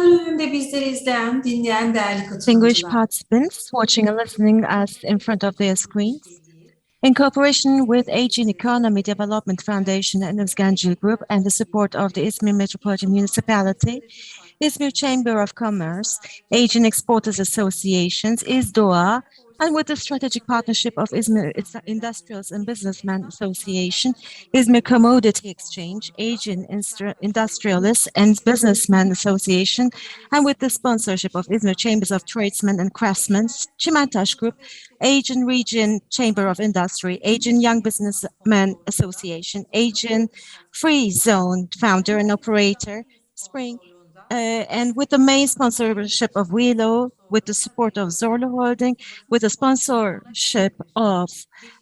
önünde bizleri izleyen, dinleyen değerli Distinguished katılımcılar. participants watching and listening us in front of their screens. In cooperation with Aegean Economic Development Foundation and Özgencil Group and the support of the Izmir Metropolitan Municipality, Izmir Chamber of Commerce, Asian Exporters Associations, IZDOA, and with the strategic partnership of Izmir Industrials and Businessmen Association, Izmir Commodity Exchange, Asian Industrialists and Businessmen Association, and with the sponsorship of Izmir Chambers of Tradesmen and Craftsmen, Çimentaş Group, Aegean Region Chamber of Industry, Aegean Young Businessmen Association, Aegean Free Zone founder and operator, Spring, and with the main sponsorship of Willow, with the support of Zorlu Holding, with the sponsorship of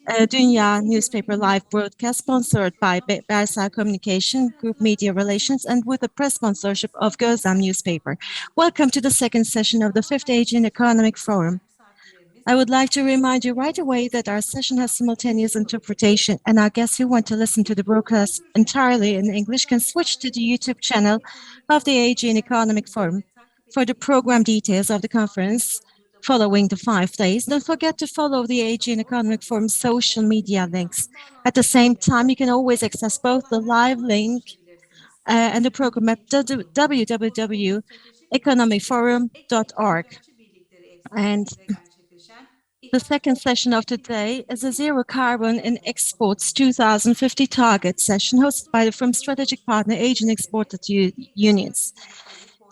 Dünya Newspaper Live Broadcast, sponsored by Bersel Communication, Group Media Relations, and with the press sponsorship of Gözlem Newspaper. Welcome to the second session of the 5th Aegean Economic Forum. I would like to remind you right away that our session has simultaneous interpretation, and our guests who want to listen to the broadcast entirely in English can switch to the YouTube channel of the Aegean Economic Forum. For the program details of the conference following the 5 days, don't forget to follow the Aegean Economic Forum social media links. At the same time, you can always access both the live link and the program at www.economicforum.org. And the second session of today is a Zero Carbon in Exports 2050 target session hosted from strategic partner Asian Exported Unions.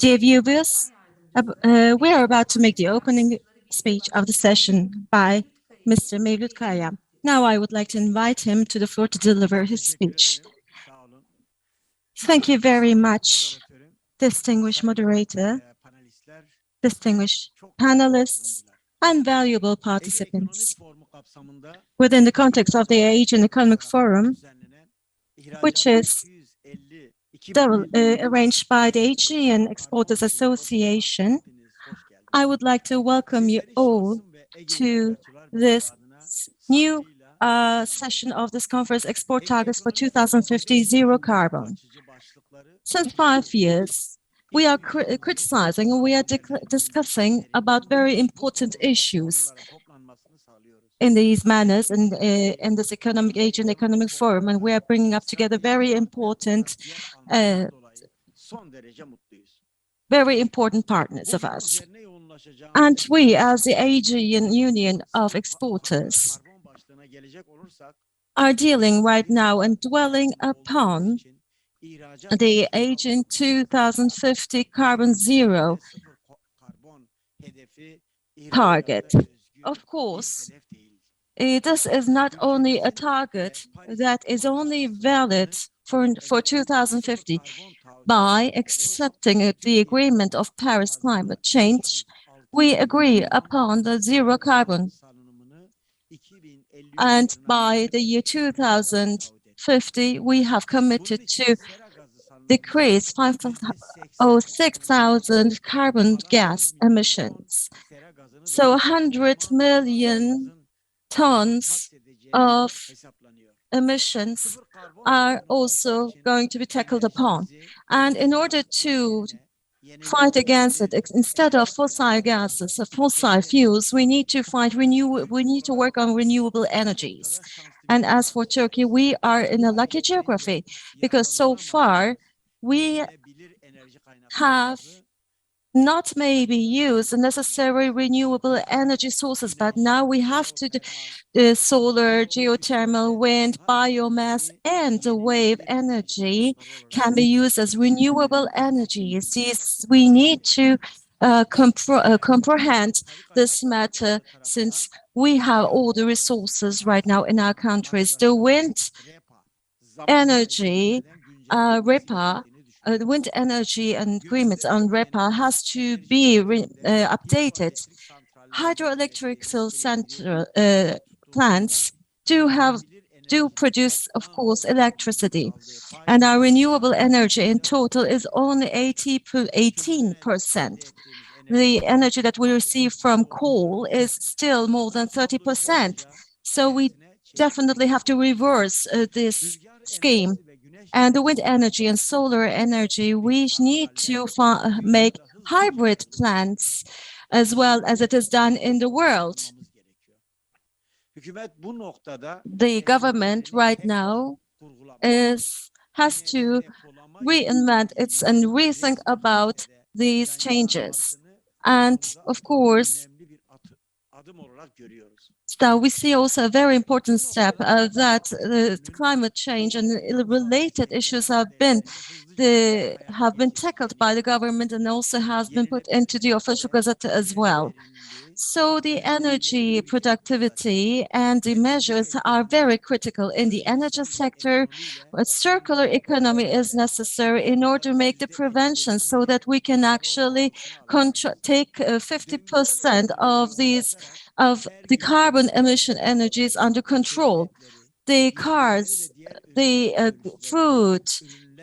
Dear viewers, we are about to make the opening speech of the session by Mr. Mevlüt Kaya. Now I would like to invite him to the floor to deliver his speech. Thank you very much, distinguished moderator, distinguished panelists, and valuable participants. Within the context of the Aegean Economic Forum, which is arranged by the Aegean Exporters Association, I would like to welcome you all to this new session of this conference, Export Targets for 2050 Zero Carbon. Since 5 years, we are criticizing and we are discussing about very important issues in these manners and in this Aegean Economic Forum, and we are bringing up together very important partners of us. And we, as the Aegean Union of Exporters, are dealing right now and dwelling upon the Aegean 2050 carbon zero target. Of course, this is not only a target that is only valid for 2050. By accepting the agreement of Paris climate change, we agree upon the zero carbon. And by the year 2050, we have committed to decrease 506,000 carbon gas emissions. So 100 million tons of emissions are also going to be tackled upon. And in order to fight against it, instead of fossil gases, fossil fuels, we need to work on renewable energies. And as for Turkey, we are in a lucky geography because so far we have not maybe use the necessary renewable energy sources, but now we have to do solar, geothermal, wind, biomass, and the wave energy can be used as renewable energies. We need to comprehend this matter since we have all the resources right now in our countries. The wind energy, REPA, the wind energy and agreements on REPA has to be updated. Hydroelectric plants do produce, of course, electricity, and our renewable energy in total is only 18%. The energy that we receive from coal is still more than 30%. So we definitely have to reverse this scheme. And the wind energy and solar energy, we need to make hybrid plants as well as it is done in the world. The government right now has to reinvent its and rethink about these changes. And of course, so we see also a very important step that climate change and related issues have been tackled by the government and also has been put into the official gazette as well. So the energy productivity and the measures are very critical in the energy sector. A circular economy is necessary in order to make the prevention so that we can actually take 50% of the carbon emission energies under control. The cars, the food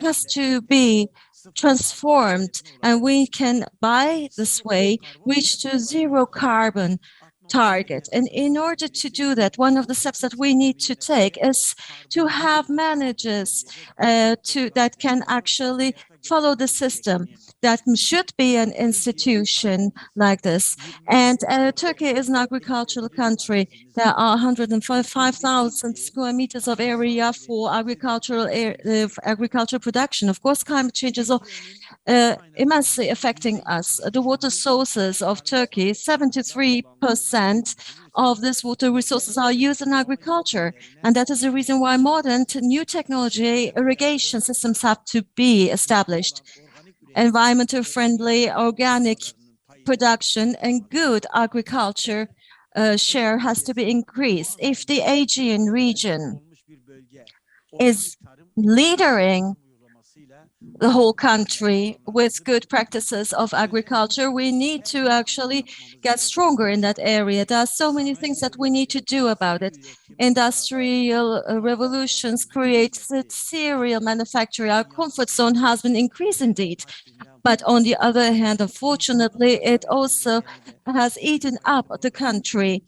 has to be transformed, and we can by this way reach to zero carbon target. And in order to do that, one of the steps that we need to take is to have managers that can actually follow the system. That should be an institution like this. And Turkey is an agricultural country. There are 105,000 square meters of area for agricultural production. Of course, climate change is immensely affecting us. The water sources of Turkey, 73% of these water resources are used in agriculture. And that is the reason why modern new technology irrigation systems have to be established. Environmental friendly, organic production and good agriculture share has to be increased. If the Aegean region is leading the whole country with good practices of agriculture, we need to actually get stronger in that area. There are so many things that we need to do about it. Industrial revolutions create serial manufacturing. Our comfort zone has been increased indeed. But on the other hand, unfortunately, it also has eaten up the country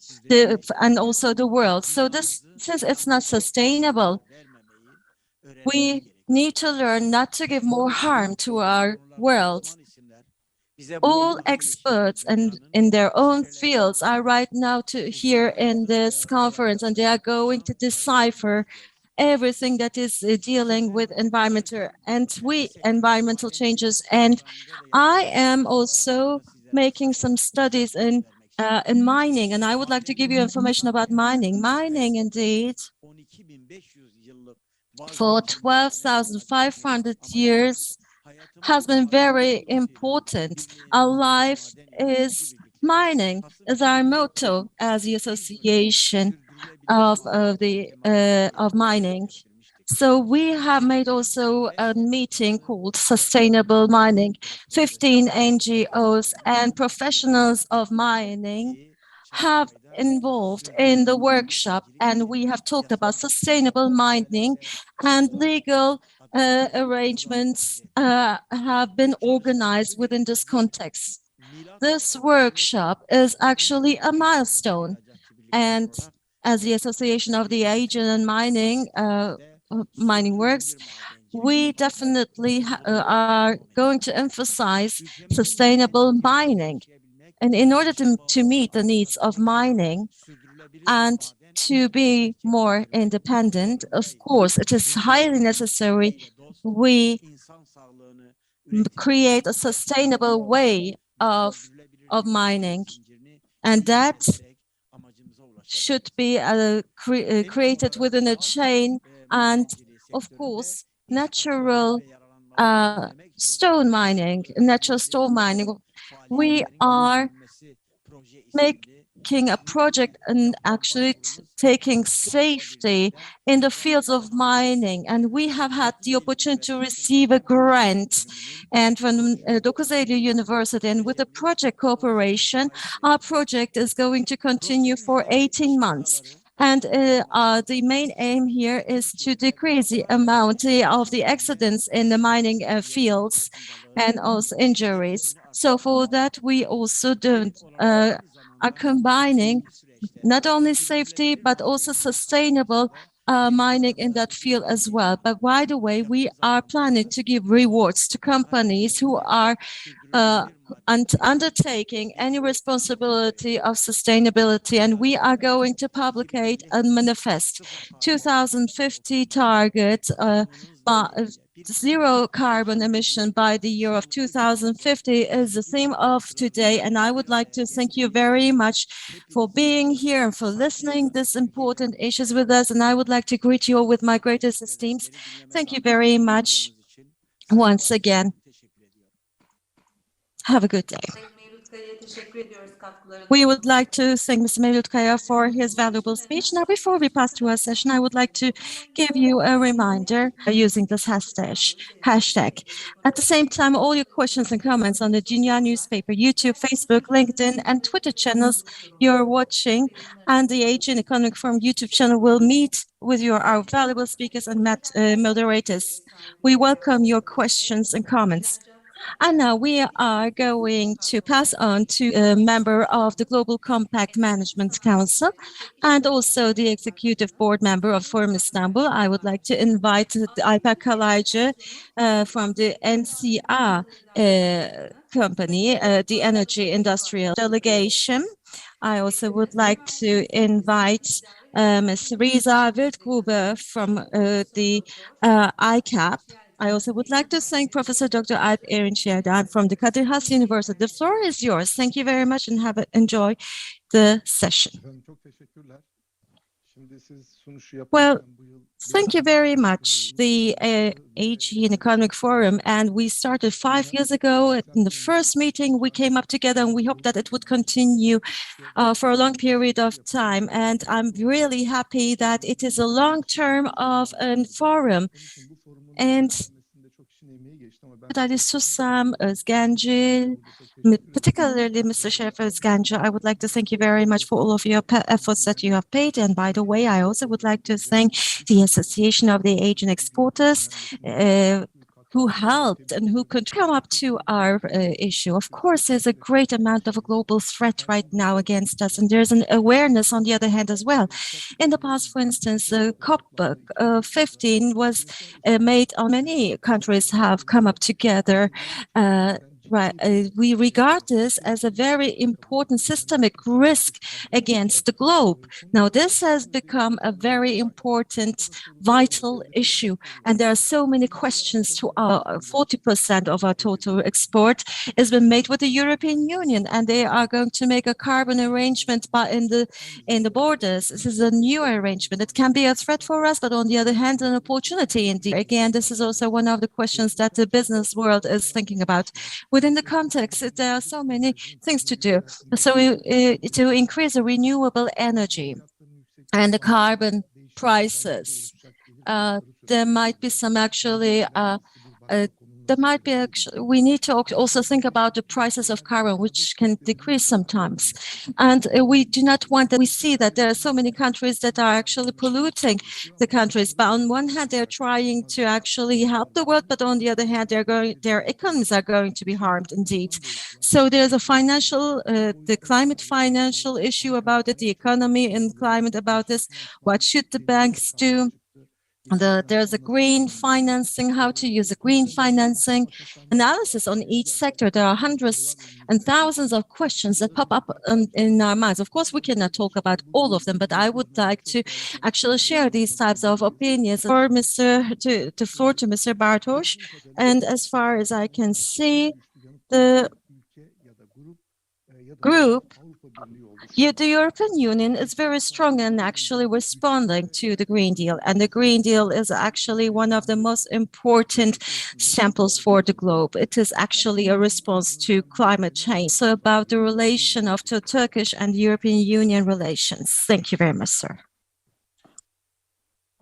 and also the world. So since it's not sustainable, we need to learn not to give more harm to our world. All experts and in their own fields are right now here in this conference, and they are going to decipher everything that is dealing with environmental changes. And I am also making some studies in mining, and I would like to give you information about mining. Mining, indeed, for 12,500 years has been very important. Our life is mining, is our motto as the association of mining. So we have made also a meeting called Sustainable Mining. 15 NGOs and professionals of mining have involved in the workshop, and we have talked about sustainable mining, and legal arrangements have been organized within this context. This workshop is actually a milestone, and as the Association of the Aegean Mining Works, we definitely are going to emphasize sustainable mining. And in order to meet the needs of mining and to be more independent, of course, it is highly necessary we create a sustainable way of mining. And that should be created within a chain. And of course, natural stone mining. We are making a project and actually taking safety in the fields of mining. And we have had the opportunity to receive a grant and from Dokuzeli University. And with the project cooperation, our project is going to continue for 18 months. And the main aim here is to decrease the amount of the accidents in the mining fields and also injuries. So for that, we also are combining not only safety, but also sustainable mining in that field as well. But by the way, we are planning to give rewards to companies who are undertaking any responsibility of sustainability, and we are going to publicate a manifest 2050 target, zero carbon emission by the year of 2050 is the theme of today. And I would like to thank you very much for being here and for listening these important issues with us. And I would like to greet you all with my greatest esteem. Thank you very much once again. Have a good day. We would like to thank Mr. Mevlut for his valuable speech. Now, before we pass to our session, I would like to give you a reminder using this hashtag. At the same time, all your questions and comments on the Dünya newspaper, YouTube, Facebook, LinkedIn, and Twitter channels you're watching, and the Aegean Economic Forum YouTube channel will meet with our valuable speakers and moderators. We welcome your questions and comments. And now we are going to pass on to a member of the Global Compact Management Council and also the Executive Board member of Forum Istanbul. I would like to invite Alper Kalaycı from the NCR company, the Energy Industrial Delegation. I also would like to invite Ms. Riza Wildgruber from the ICAP. I also would like to thank Professor Dr. Alp Erinçerdan from the Kadir Has University. The floor is yours. Thank you very much and enjoy the session. Well, thank you very much. The Aegean Economic Forum, and we started 5 years ago. In the first meeting, we came up together, and we hope that it would continue for a long period of time. And I'm really happy that it is a long-term of a forum. And Ali Susam, Özgencil, particularly Mr. Şeref Özgencil, I would like to thank you very much for all of your efforts that you have paid. And by the way, I also would like to thank the Association of the Aegean Exporters, who helped and who could come up to our issue. Of course, there's a great amount of a global threat right now against us, and there's an awareness on the other hand as well. In the past, for instance, the COP15 was made on many countries have come up together. We regard this as a very important systemic risk against the globe. Now, this has become a very important, vital issue, and there are so many questions to our 40% of our total export has been made with the European Union, and they are going to make a carbon arrangement in the borders. This is a new arrangement. It can be a threat for us, but on the other hand, an opportunity indeed. Again, this is also one of the questions that the business world is thinking about. Within the context, there are so many things to do. So to increase the renewable energy and the carbon prices, there might be some actually we need to also think about the prices of carbon, which can decrease sometimes. And we do not want that. We see that there are so many countries that are actually polluting the countries. But on one hand, they're trying to actually help the world, but on the other hand, their economies are going to be harmed indeed. So there's a the climate financial issue about it, the economy and climate about this. What should the banks do? There's a green financing, how to use a green financing analysis on each sector. There are hundreds and thousands of questions that pop up in our minds. Of course, we cannot talk about all of them, but I would like to actually share these types of opinions for the floor to Mr. Bartosz. And as far as I can see, the group, the European Union is very strong in actually responding to the Green Deal. And the Green Deal is actually one of the most important samples for the globe. It is actually a response to climate change. So about the relation of the Turkish and European Union relations. Thank you very much, sir.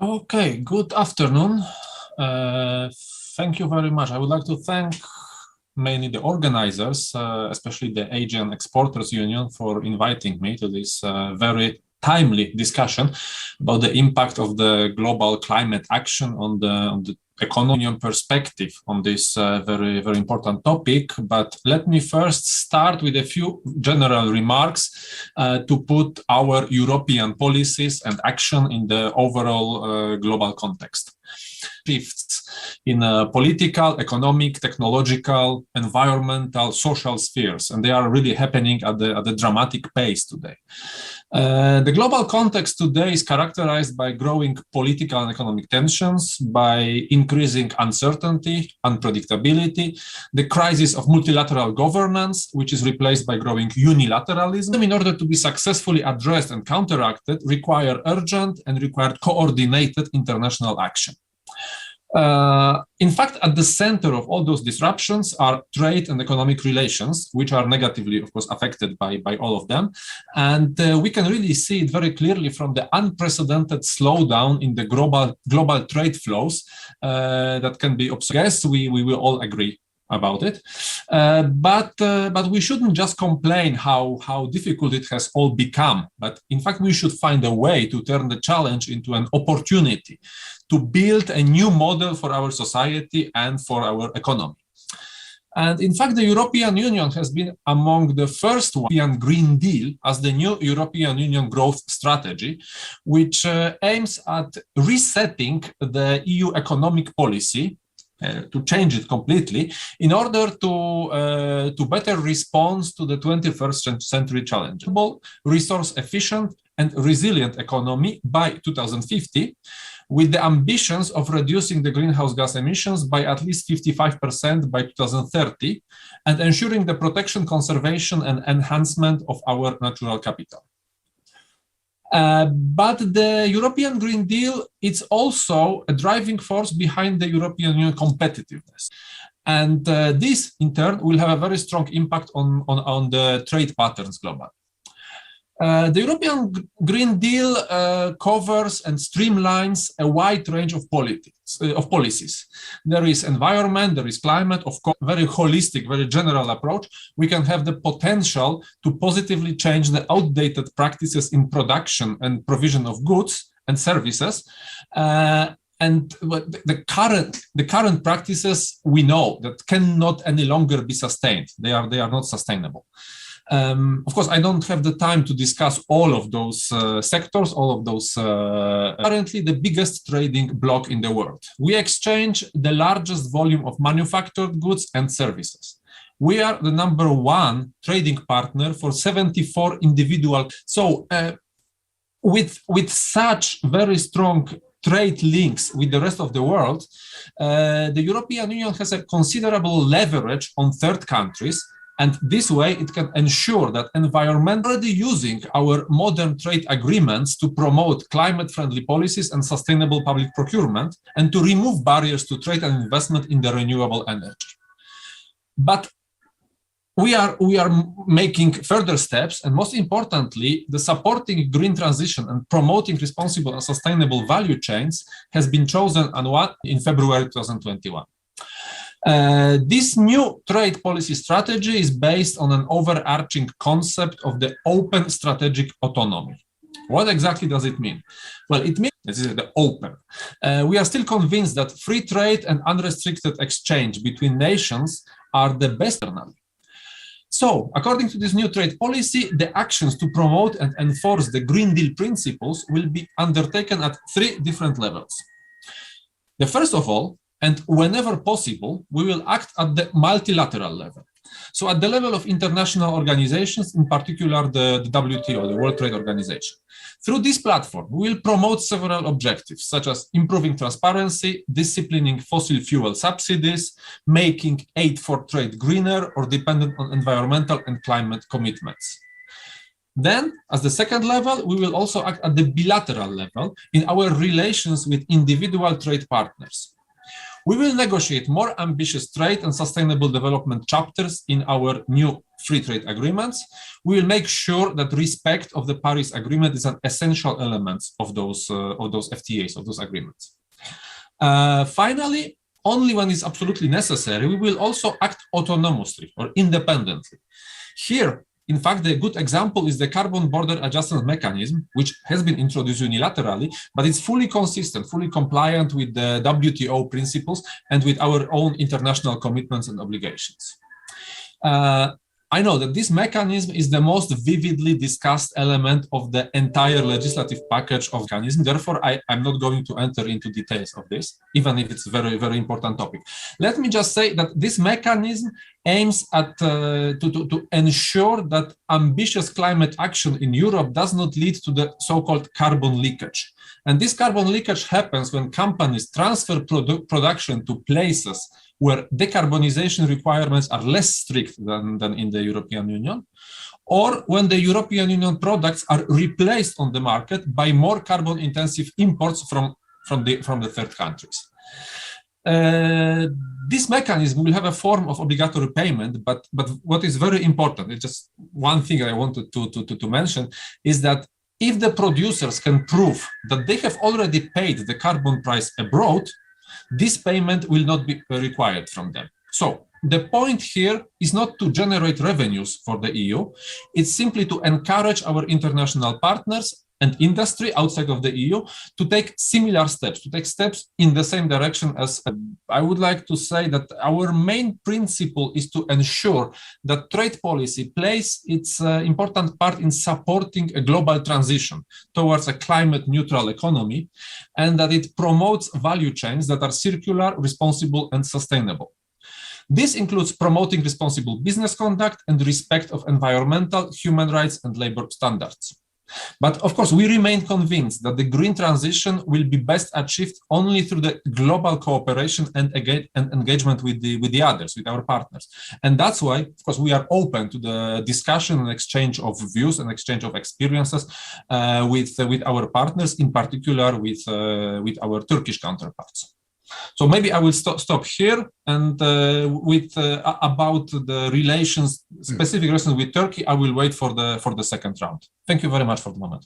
Okay, good afternoon. Thank you very much. I would like to thank mainly the organizers, especially the Aegean Exporters Union, for inviting me to this very timely discussion about the impact of the global climate action on the economic perspective on this very, very important topic. But let me first start with a few general remarks to put our European policies and action in the overall global context. Shifts in political, economic, technological, environmental, social spheres, and they are really happening at the dramatic pace today. The global context today is characterized by growing political and economic tensions, by increasing uncertainty, unpredictability, the crisis of multilateral governance, which is replaced by growing unilateralism. In order to be successfully addressed and counteracted, require urgent and coordinated international action. In fact, at the center of all those disruptions are trade and economic relations, which are negatively, of course, affected by all of them. And we can really see it very clearly from the unprecedented slowdown in the global trade flows that can be observed. Yes, we will all agree about it. But we shouldn't just complain how difficult it has all become. But in fact, we should find a way to turn the challenge into an opportunity to build a new model for our society and for our economy. And in fact, the European Union has been among the first European Green Deal as the new European Union growth strategy, which aims at resetting the EU economic policy to change it completely in order to better respond to the 21st century challenge. Resource efficient and resilient economy by 2050, with the ambitions of reducing the greenhouse gas emissions by at least 55% by 2030 and ensuring the protection, conservation and enhancement of our natural capital. But the European Green Deal is also a driving force behind the European Union competitiveness. And this, in turn, will have a very strong impact on the trade patterns globally. The European Green Deal covers and streamlines a wide range of policies. There is environment, there is climate, of course, very holistic, very general approach. We can have the potential to positively change the outdated practices in production and provision of goods and services. And the current practices we know that cannot any longer be sustained. They are not sustainable. Of course, I don't have the time to discuss all of those sectors, all of those currently the biggest trading bloc in the world. We exchange the largest volume of manufactured goods and services. We are the #1 trading partner for 74 individual. So with such very strong trade links with the rest of the world, the European Union has a considerable leverage on third countries. And this way, it can ensure that already using our modern trade agreements to promote climate-friendly policies and sustainable public procurement, and to remove barriers to trade and investment in the renewable energy. But we are making further steps, and most importantly, the supporting green transition and promoting responsible and sustainable value chains has been chosen in February 2021. This new trade policy strategy is based on an overarching concept of the open strategic autonomy. What exactly does it mean? Well, it means this is the open. We are still convinced that free trade and unrestricted exchange between nations are the best. So, according to this new trade policy, the actions to promote and enforce the Green Deal principles will be undertaken at 3 different levels. The first of all, and whenever possible, we will act at the multilateral level. So at the level of international organizations, in particular the WTO, the World Trade Organization. Through this platform, we will promote several objectives, such as improving transparency, disciplining fossil fuel subsidies, making aid for trade greener or dependent on environmental and climate commitments. Then, as the second level, we will also act at the bilateral level in our relations with individual trade partners. We will negotiate more ambitious trade and sustainable development chapters in our new free trade agreements. We will make sure that respect of the Paris Agreement is an essential element of those FTAs, of those agreements. Finally, only when it's absolutely necessary, we will also act autonomously or independently. Here, In fact, the good example is the carbon border adjustment mechanism, which has been introduced unilaterally, but it's fully consistent, fully compliant with the WTO principles and with our own international commitments and obligations. I know that this mechanism is the most vividly discussed element of the entire legislative package of mechanism. Therefore, I'm not going to enter into details of this, even if it's a very, very important topic. Let me just say that this mechanism aims at to ensure that ambitious climate action in Europe does not lead to the so-called carbon leakage. And this carbon leakage happens when companies transfer production to places where decarbonization requirements are less strict than in the European Union, or when the European Union products are replaced on the market by more carbon-intensive imports from the third countries. This mechanism will have a form of obligatory payment, but what is very important, it's just one thing I wanted to mention, is that if the producers can prove that they have already paid the carbon price abroad, this payment will not be required from them. So the point here is not to generate revenues for the EU, it's simply to encourage our international partners and industry outside of the EU to take similar steps, to take steps in the same direction as I would like to say that our main principle is to ensure that trade policy plays its important part in supporting a global transition towards a climate neutral economy, and that it promotes value chains that are circular, responsible, and sustainable. This includes promoting responsible business conduct and respect of environmental, human rights, and labor standards. But of course, we remain convinced that the green transition will be best achieved only through the global cooperation and engagement with the others, with our partners. And that's why, of course, we are open to the discussion and exchange of views and exchange of experiences with our partners, in particular with our Turkish counterparts. So maybe I will stop here, and about the relations, specific relations with Turkey, I will wait for the second round. Thank you very much for the moment.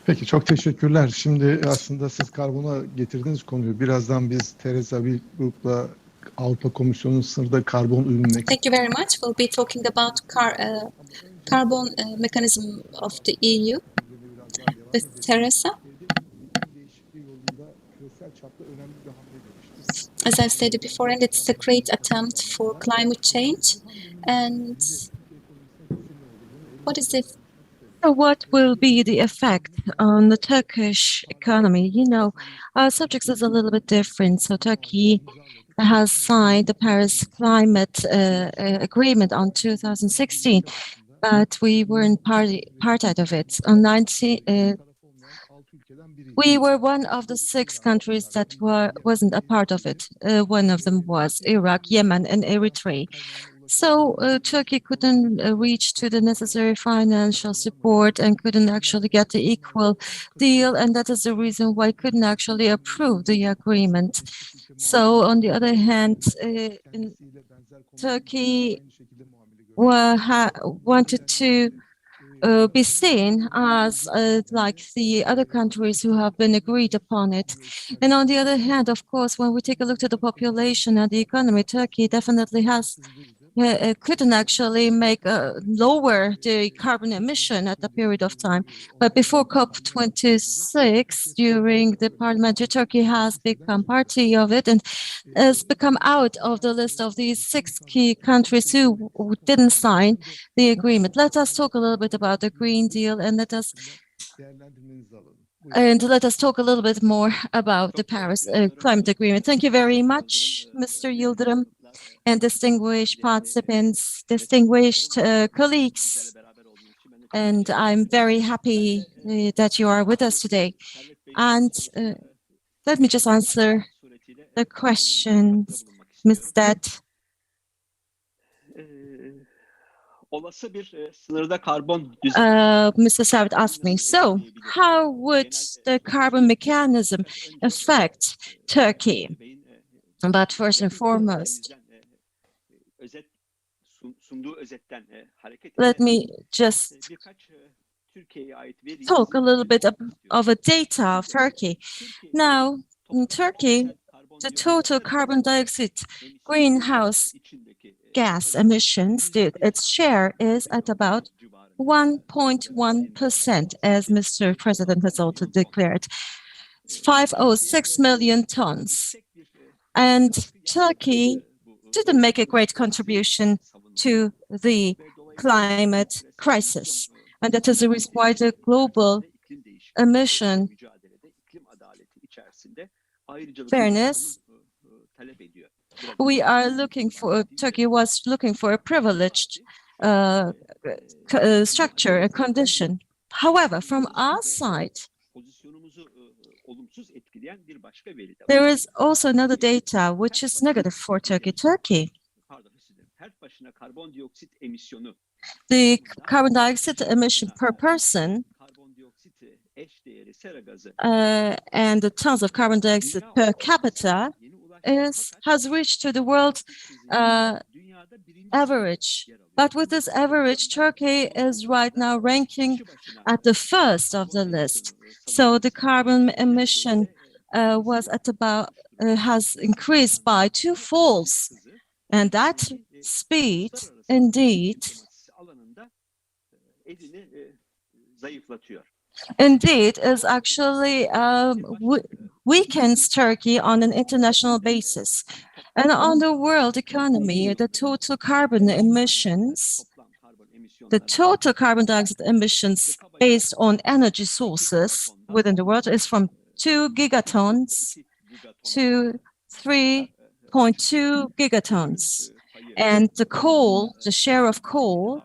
Peki, çok teşekkürler. Şimdi aslında siz karbona getirdiğiniz konuyu birazdan biz Teresa Wildgroup'la Avrupa Komisyonu'nun sınırda karbon ürününe... Thank you very much. We'll be talking about carbon mechanism of the EU with Teresa. As I've stated before, and it's a great attempt for climate change. And what is it? So what will be the effect on the Turkish economy? You know, our subject is a little bit different. So Turkey has signed the Paris Climate Agreement on 2016, but we weren't part of it. On we were one of the 6 countries that wasn't a part of it. One of them was Iraq, Yemen, and Eritrea. So Turkey couldn't reach to the necessary financial support and couldn't actually get the equal deal, and that is the reason why couldn't actually approve the agreement. So on the other hand, Turkey wanted to be seen as like the other countries who have been agreed upon it. And on the other hand, of course, when we take a look at the population and the economy, Turkey definitely couldn't actually lower the carbon emission at the period of time. But before COP26, during the parliament, Turkey has become party of it and has become out of the list of these 6 key countries who didn't sign the agreement. Let us talk a little bit about the Green Deal, and let us talk a little bit more about the Paris Climate Agreement. Thank you very much, Mr. Yildirim, and distinguished participants, distinguished colleagues. And I'm very happy that you are with us today. And let me just answer the questions, Ms. Det. Mr. Savid asked me, so how would the carbon mechanism affect Turkey? But first and foremost, let me just talk a little bit of a data of Turkey. Now, in Turkey, the total carbon dioxide greenhouse gas emissions, its share is at about 1.1%, as Mr. President has also declared, 506 million tons. And Turkey didn't make a great contribution to the climate crisis. And that is why the global emission fairness, Turkey was looking for a privileged structure, a condition. However, from our side, there is also another data which is negative for Turkey. The carbon dioxide emission per person and the tons of carbon dioxide per capita has reached to the world average. But with this average, Turkey is right now ranking at the first of the list. So the carbon emission has increased by twofolds, and that speed indeed is actually weakens Turkey on an international basis. And on the world economy, the total carbon dioxide emissions based on energy sources within the world is from 2 gigatons to 3.2 gigatons. And the share of coal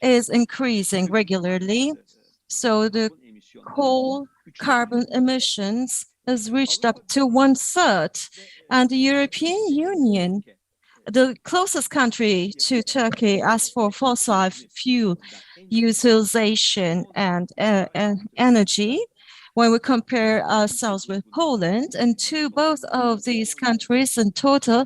is increasing regularly. So the coal carbon emissions has reached up to 1/3. And the European Union, the closest country to Turkey as for fossil fuel utilization and energy, when we compare ourselves with Poland, and to both of these countries in total,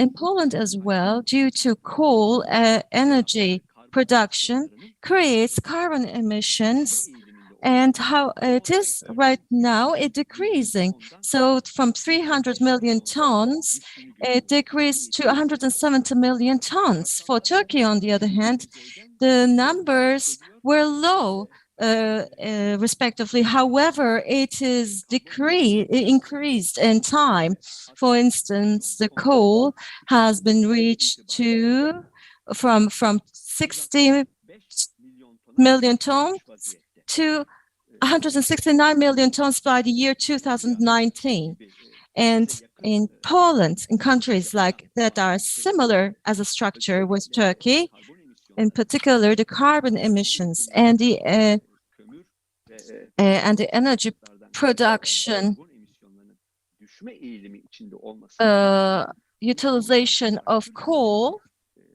in Poland as well, due to coal energy production, creates carbon emissions. And how it is right now, it's decreasing. So from 300 million tons, it decreased to 170 million tons. For Turkey, on the other hand, the numbers were low, respectively. However, it is increased in time. For instance, the coal has been reached from 60 million tons to 169 million tons by the year 2019. And in Poland, in countries like that are similar as a structure with Turkey, in particular the carbon emissions and the energy production utilization of coal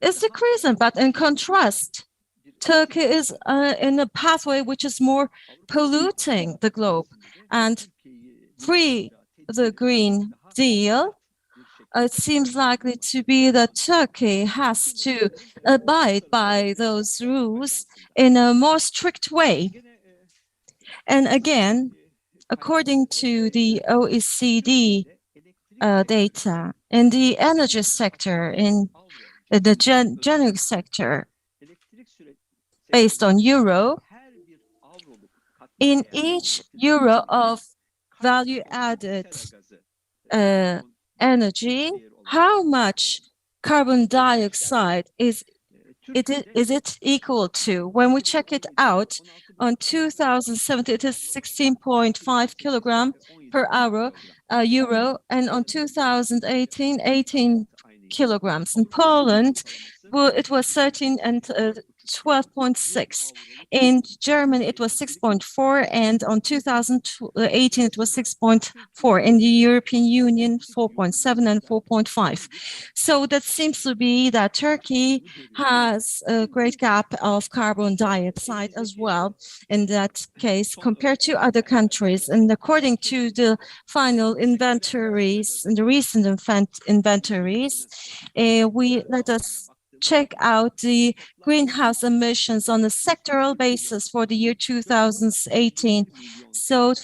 is decreasing. But in contrast, Turkey is in a pathway which is more polluting the globe. And pre the Green Deal, it seems likely to be that Turkey has to abide by those rules in a more strict way. And again, according to the OECD data, in the energy sector, in the generic sector, based on euro, in each euro of value-added energy, how much carbon dioxide is it equal to? When we check it out, on 2017, it is 16.5 kilogram per euro, and on 2018, 18 kilograms. In Poland, it was 13 and 12.6. In Germany, it was 6.4, and on 2018, it was 6.4. In the European Union, 4.7 and 4.5. So that seems to be that Turkey has a great gap of carbon dioxide as well in that case compared to other countries. And according to the final inventories, and the recent inventories, let us check out the greenhouse emissions on a sectoral basis for the year 2018. So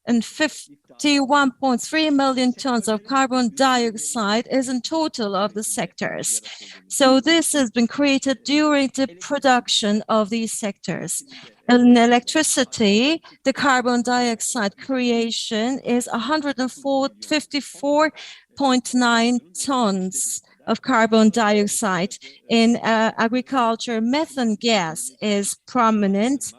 51.3 million tons of carbon dioxide is in total of the sectors. So this has been created during the production of these sectors. In electricity, the carbon dioxide creation is 154.9 tons of carbon dioxide. In agriculture, methane gas is prominent.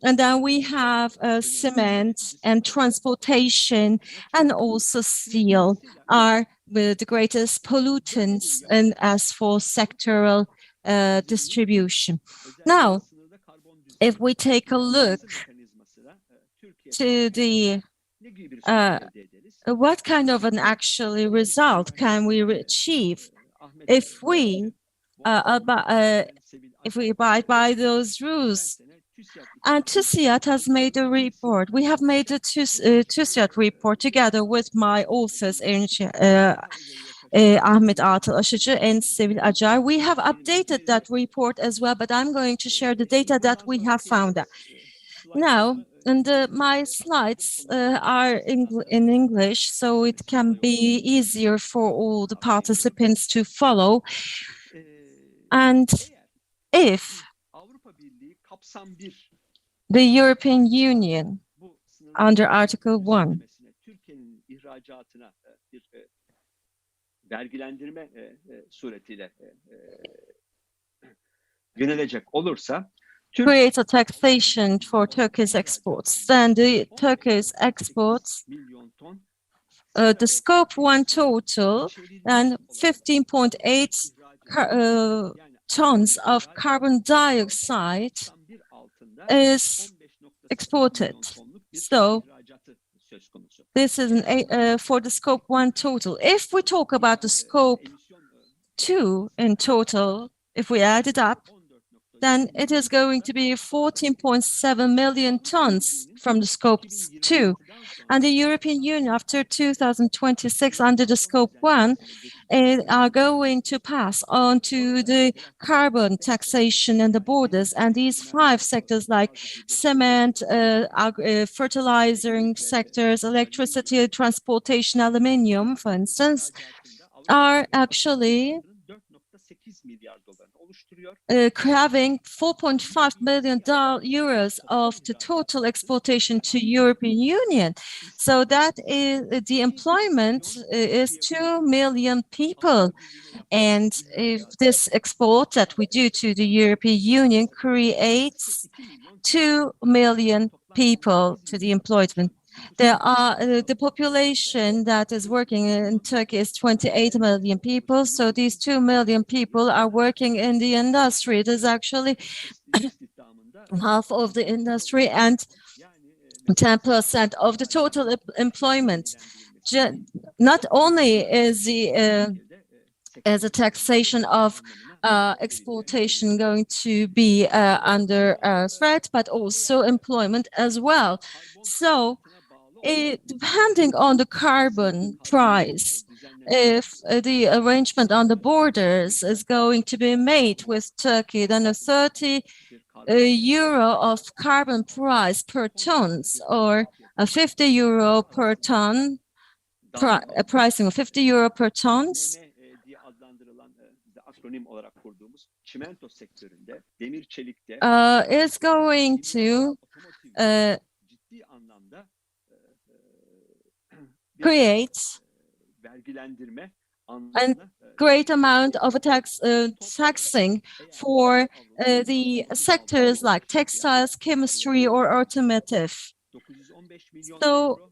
And then we have cement and transportation and also steel are the greatest pollutants and as for sectoral distribution. Now, if we take a look to the what kind of an actually result can we achieve if we abide by those rules? And TÜSİAD has made a report. We have made a TÜSİAD report together with my authors, Ahmet Atıl Aşıcı and Sevil Acar. We have updated that report as well, but I'm going to share the data that we have found. Now, and my slides are in English, so it can be easier for all the participants to follow. And if the European Union, under Article 1, creates a taxation for Turkey's exports, then the Turkey's exports, the scope 1 total and 15.8 tons of carbon dioxide is exported. So this is for the scope 1 total. If we talk about the scope 2 in total, if we add it up, then it is going to be 14.7 million tons from the scope 2. And the European Union, after 2026, under the scope 1, are going to pass on to the carbon taxation and the borders. And these 5 sectors like cement, fertilizer sectors, electricity, transportation, aluminium, for instance, are actually having 4.5 million euros of the total exportation to European Union. So that is the employment is 2 million people. And if this export that we do to the European Union creates 2 million people to the employment. There are the population that is working in Turkey is 28 million people. So these 2 million people are working in the industry. It is actually half of the industry and 10% of the total employment. Not only is the as a taxation of exportation going to be under threat, but also employment as well. So depending on the carbon price, if the arrangement on the borders is going to be made with Turkey, then a 30 euro of carbon price per tons or a 50 euro per ton, a pricing of 50 euro per tons, is going to create a great amount of taxing for the sectors like textiles, chemistry, or automotive. So,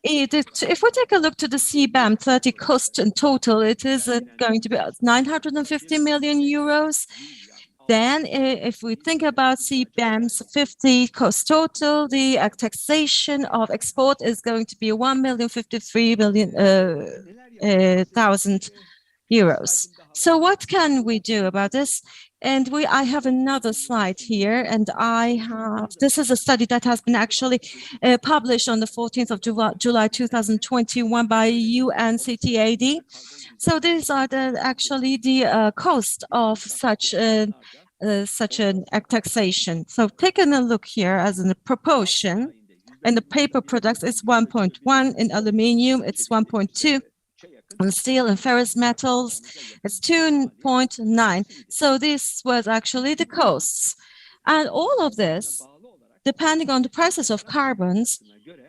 if we take a look to the CBAM 30 cost in total, it is going to be 950 million euros. Then, if we think about CBAM's 50 cost total, the taxation of export is going to be 1,053,000 euros. So what can we do about this? And I have another slide here, and this is a study that has been actually published on the 14th of July 2021 by UNCTAD. So these are actually the cost of such an taxation. So taking a look here as a proportion In the paper products, it's 1.1. In aluminium, it's 1.2. On steel and ferrous metals, it's 2.9. So this was actually the costs. And all of this, depending on the prices of carbons,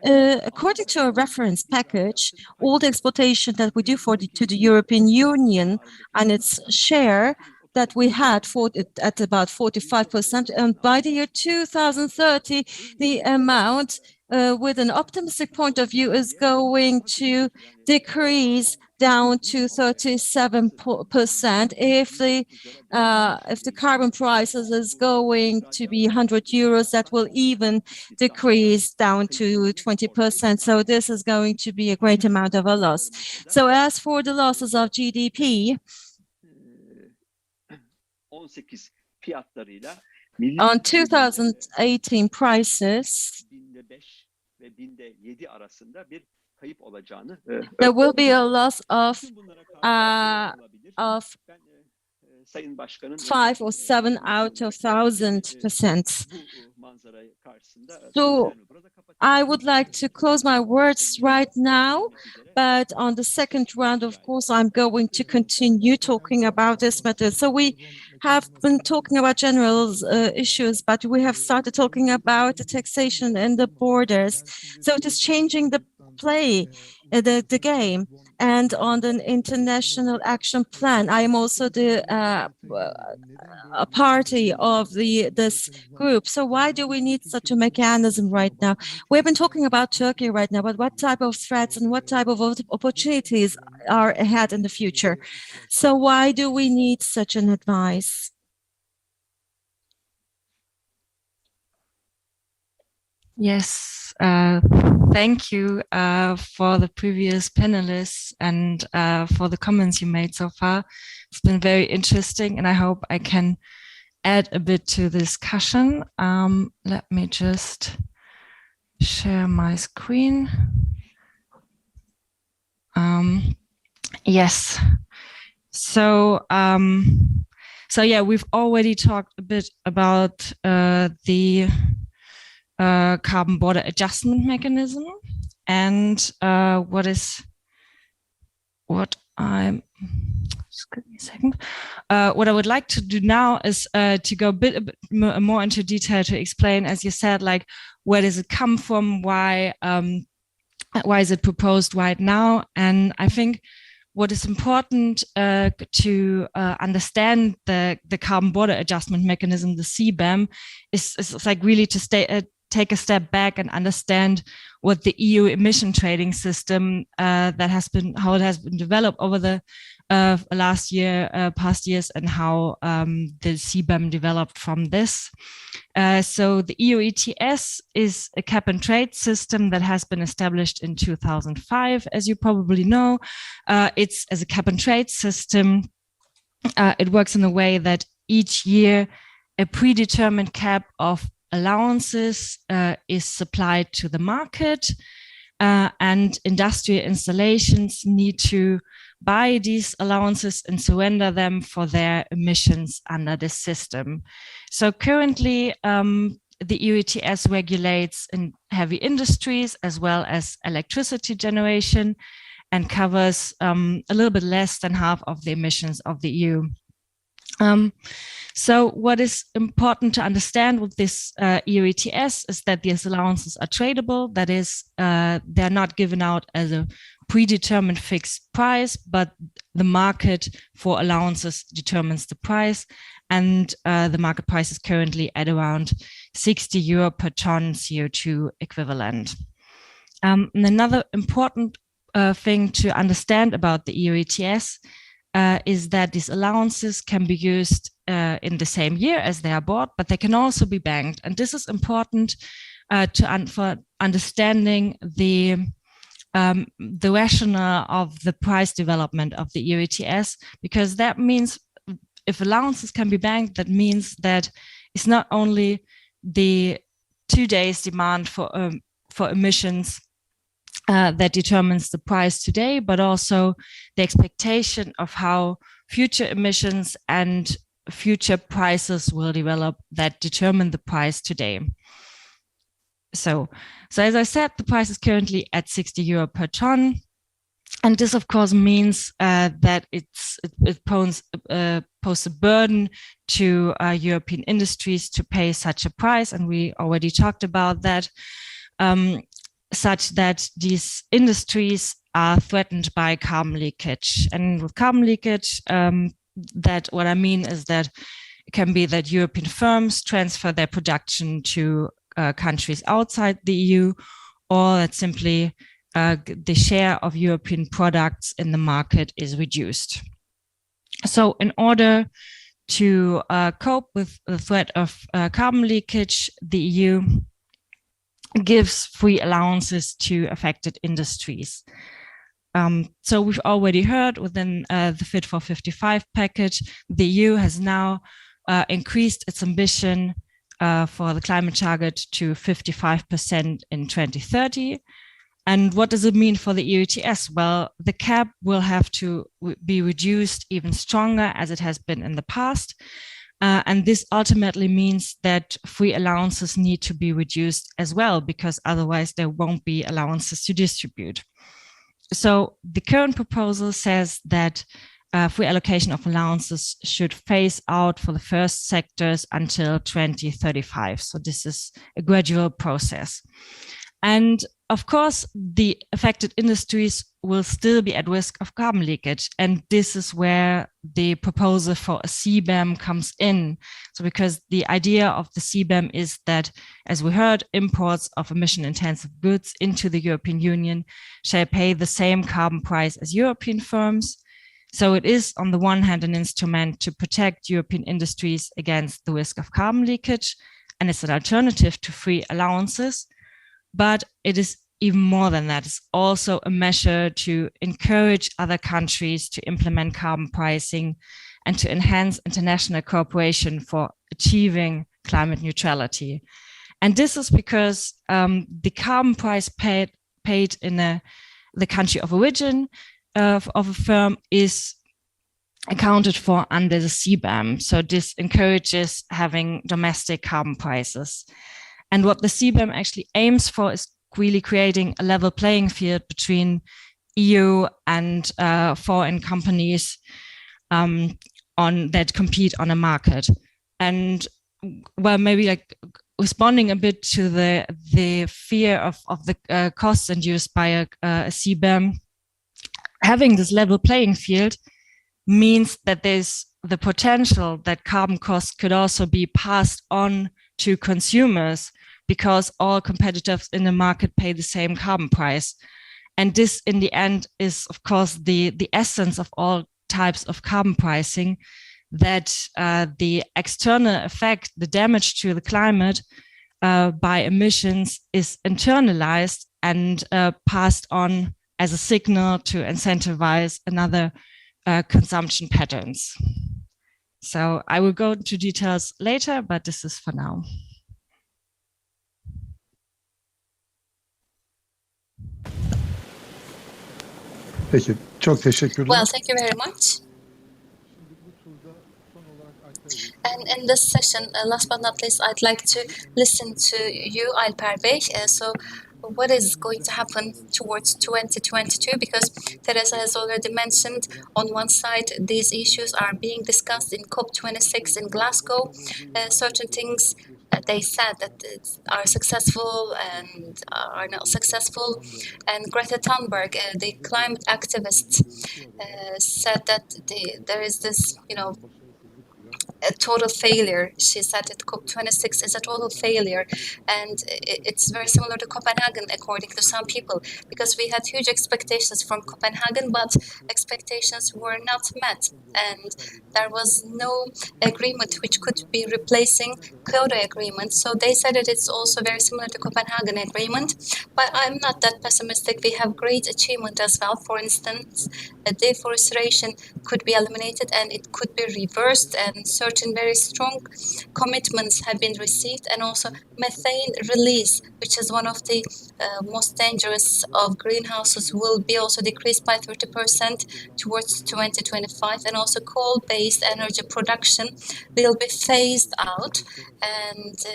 according to a reference package, all the exportation that we do to the European Union and its share that we had at about 45%, and by the year 2030, the amount with an optimistic point of view is going to decrease down to 37% if the carbon prices is going to be 100 euros, that will even decrease down to 20%. So this is going to be a great amount of a loss. So as for the losses of GDP, on 2018 prices, there will be a loss of 5 or 7 out of 1,000%. So I would like to close my words right now, but on the second round, of course, I'm going to continue talking about this matter. So we have been talking about general issues, but we have started talking about the taxation and the borders. So it is changing the play, the game. And on the international action plan, I am also a party of this group. So why do we need such a mechanism right now? We've been talking about Turkey right now, but what type of threats and what type of opportunities are ahead in the future? So why do we need such an advice? Yes, thank you for the previous panelists and for the comments you made so far. It's been very interesting, and I hope I can add a bit to the discussion. Let me just share my screen. Yes. So yeah, we've already talked a bit about the carbon border adjustment mechanism, and just give me a second. What I would like to do now is to go a bit more into detail to explain, as you said, like where does it come from, why is it proposed right now, and I think what is important to understand the carbon border adjustment mechanism, the CBAM, is like really to take a step back and understand what the EU emission trading system how it has been developed over the past years, and how the CBAM developed from this. So the EU ETS is a cap and trade system that has been established in 2005, as you probably know. It's as a cap and trade system. It works in a way that each year a predetermined cap of allowances is supplied to the market, and industrial installations need to buy these allowances and surrender them for their emissions under this system. So currently, the EU ETS regulates in heavy industries as well as electricity generation, and covers a little bit less than half of the emissions of the EU. So what is important to understand with this EU ETS is that these allowances are tradable. That is, they're not given out as a predetermined fixed price, but the market for allowances determines the price. And the market price is currently at around 60 euro per ton CO2 equivalent. And another important thing to understand about the EU ETS is that these allowances can be used in the same year as they are bought, but they can also be banked. And this is important for understanding the rationale of the price development of the EU ETS, because that means if allowances can be banked, that means that it's not only the 2 days demand for emissions that determines the price today, but also the expectation of how future emissions and future prices will develop that determine the price today. So as I said, the price is currently at 60 euro per ton. And this, of course, means that it poses a burden to European industries to pay such a price. And we already talked about that, such that these industries are threatened by carbon leakage. And with carbon leakage, that what I mean is that it can be that European firms transfer their production to countries outside the EU, or that simply the share of European products in the market is reduced. So in order to cope with the threat of carbon leakage, the EU gives free allowances to affected industries. So we've already heard within the Fit for 55 package, the EU has now increased its ambition for the climate target to 55% in 2030. And what does it mean for the EU ETS? Well, the cap will have to be reduced even stronger as it has been in the past. And this ultimately means that free allowances need to be reduced as well, because otherwise there won't be allowances to distribute. So the current proposal says that free allocation of allowances should phase out for the first sectors until 2035. So this is a gradual process. And of course, the affected industries will still be at risk of carbon leakage. And this is where the proposal for a CBAM comes in. So because the idea of the CBAM is that, as we heard, imports of emission-intensive goods into the European Union shall pay the same carbon price as European firms. So it is, on the one hand, an instrument to protect European industries against the risk of carbon leakage, and it's an alternative to free allowances. But it is even more than that. It's also a measure to encourage other countries to implement carbon pricing and to enhance international cooperation for achieving climate neutrality. And this is because the carbon price paid in the country of origin of a firm is accounted for under the CBAM. So this encourages having domestic carbon prices. And what the CBAM actually aims for is really creating a level playing field between EU and foreign companies that compete on a market. And well, maybe like responding a bit to the fear of the costs induced by a CBAM, having this level playing field means that there's the potential that carbon costs could also be passed on to consumers, because all competitors in the market pay the same carbon price. And this, in the end, is, of course, the essence of all types of carbon pricing, that the external effect, the damage to the climate by emissions, is internalized and passed on as a signal to incentivize another consumption patterns. So I will go into details later, but this is for now. Peki, çok teşekkürler. Well, thank you very much. And in this session, last but not least, I'd like to listen to you, Alper Bey. So what is going to happen towards 2022? Because Teresa has already mentioned, on one side, these issues are being discussed in COP26 in Glasgow. Certain things they said that are successful and are not successful. And Greta Thunberg, the climate activist, said that there is this, a total failure. She said that COP26 is a total failure, and it's very similar to Copenhagen, according to some people, because we had huge expectations from Copenhagen, but expectations were not met, and there was no agreement which could be replacing Kyoto Agreement. So they said that it's also very similar to Copenhagen Agreement, but I'm not that pessimistic. We have great achievement as well. For instance, deforestation could be eliminated and it could be reversed, and certain very strong commitments have been received, and also methane release, which is one of the most dangerous of greenhouses, will be also decreased by 30% towards 2025, and also coal-based energy production will be phased out, and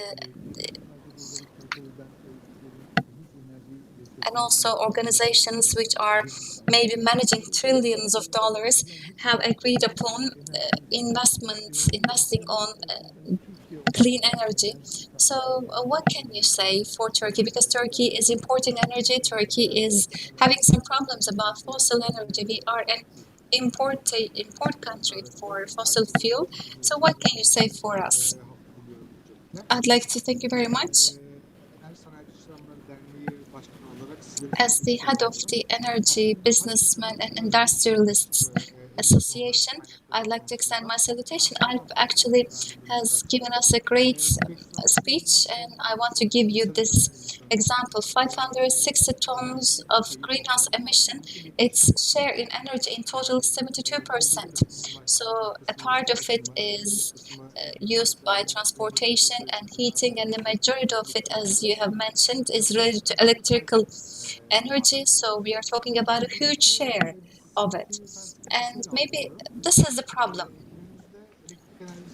and also organizations which are maybe managing trillions of dollars have agreed upon investing on clean energy. So what can you say for Turkey? Because Turkey is importing energy. Turkey is having some problems about fossil energy. We are an import country for fossil fuel. So what can you say for us? I'd like to thank you very much. As the head of the Energy Businessmen and Industrialists Association, I'd like to extend my salutation. Alp actually has given us a great speech, and I want to give you this example. 560 tons of greenhouse emission, its share in energy in total is 72%. So a part of it is used by transportation and heating, and the majority of it, as you have mentioned, is related to electrical energy. So we are talking about a huge share of it. And maybe this is the problem.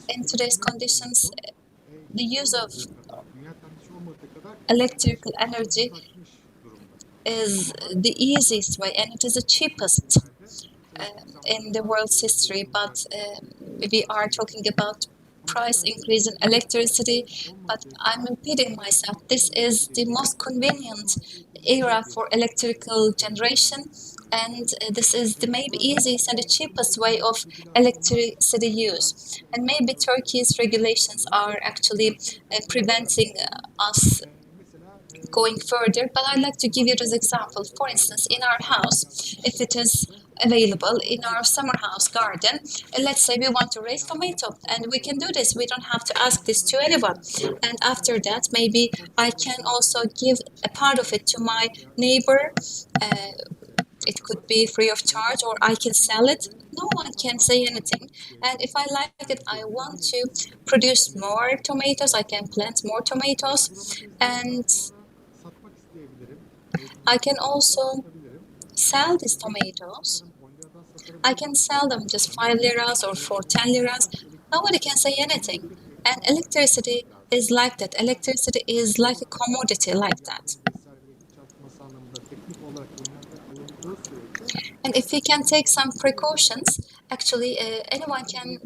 In today's conditions, the use of electrical energy is the easiest way, and it is the cheapest in the world's history. But we are talking about price increase in electricity, but I'm repeating myself, this is the most convenient era for electrical generation, and this is the maybe easiest and the cheapest way of electricity use. And maybe Turkey's regulations are actually preventing us going further, but I'd like to give you this example. For instance, in our house, if it is available in our summer house garden, and let's say we want to raise tomato, and we can do this. We don't have to ask this to anyone. And after that, maybe I can also give a part of it to my neighbor. It could be free of charge, or I can sell it. No one can say anything. And if I like it, I want to produce more tomatoes, I can plant more tomatoes, and I can also sell these tomatoes. I can sell them just 5 liras or for 10 liras. Nobody can say anything. And electricity is like that. Electricity is like a commodity like that. And if we can take some precautions, actually anyone can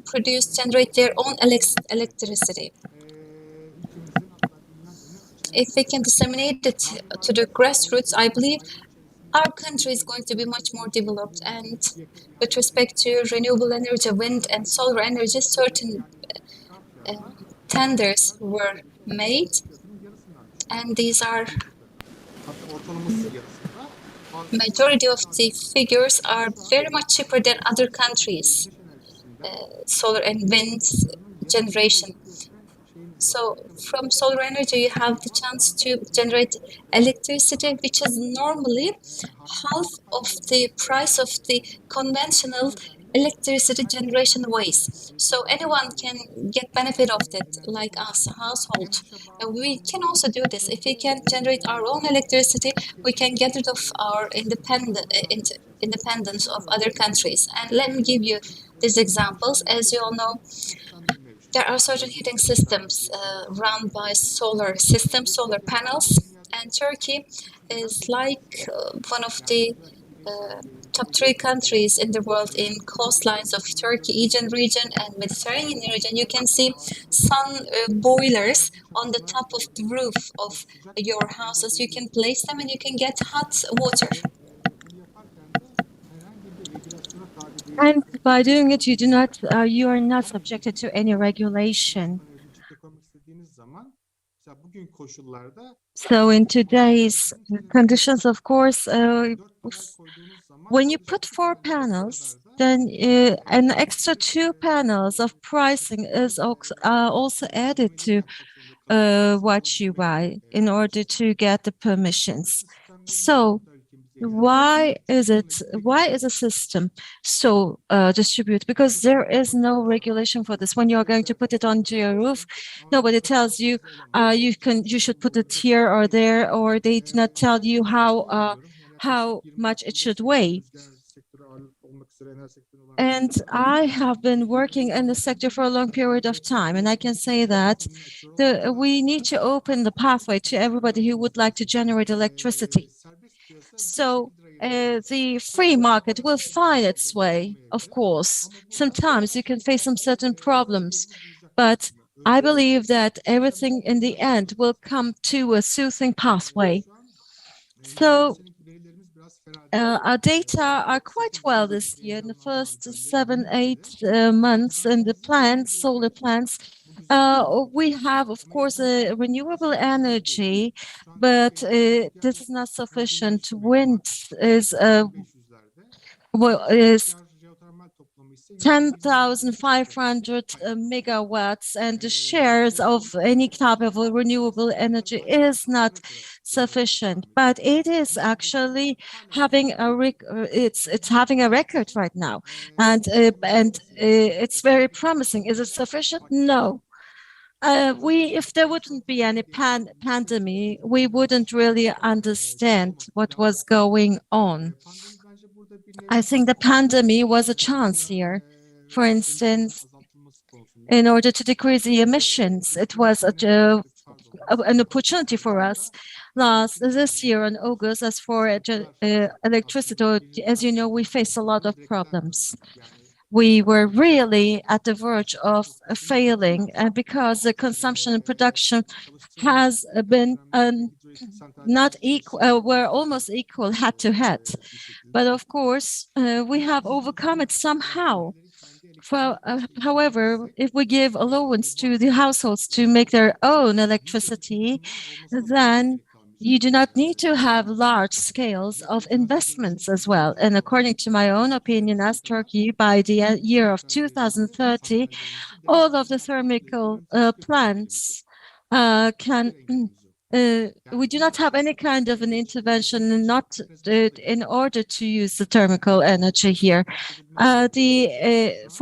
generate their own electricity. If we can disseminate it to the grassroots, I believe our country is going to be much more developed. And with respect to renewable energy, wind and solar energy, certain tenders were made, and these are majority of the figures are very much cheaper than other countries, solar and wind generation. So from solar energy, you have the chance to generate electricity, which is normally half of the price of the conventional electricity generation ways. So anyone can get benefit of that, like us, household. And we can also do this. If we can generate our own electricity, we can get rid of our independence of other countries. And let me give you these examples. As you all know, there are certain heating systems run by solar systems, solar panels, and Turkey is like one of the top 3 countries in the world in coastlines of Turkey, Aegean region and Mediterranean region. You can see sun boilers on the top of the roof of your houses. You can place them and you can get hot water. And by doing it, you are not subjected to any regulation. So in today's conditions, of course, when you put 4 panels, then an extra 2 panels of pricing is also added to what you buy in order to get the permissions. So why is a system so distributed? Because there is no regulation for this. When you're going to put it onto your roof, nobody tells you you should put it here or there, or they do not tell you how much it should weigh. And I have been working in the sector for a long period of time, and I can say that we need to open the pathway to everybody who would like to generate electricity. So the free market will find its way, of course. Sometimes you can face some certain problems, but I believe that everything in the end will come to a soothing pathway. So our data are quite well this year. In the first 7-8 months in the plants, solar plants, we have, of course, renewable energy, but this is not sufficient. Wind is 10,500 megawatts, and the shares of any type of renewable energy is not sufficient. But it is actually having it's having a record right now, and it's very promising. Is it sufficient? No. If there wouldn't be any pandemic, we wouldn't really understand what was going on. I think the pandemic was a chance here. For instance, in order to decrease the emissions, it was an opportunity for us. This year in August, as for electricity, as you know, we faced a lot of problems. We were really at the verge of failing, because the consumption and production has been not equal, were almost equal head to head. But of course, we have overcome it somehow. However, if we give allowance to the households to make their own electricity, then you do not need to have large scales of investments as well. And according to my own opinion, as Turkey, by the year of 2030, all of the thermal plants can. We do not have any kind of an intervention not in order to use the thermal energy here. For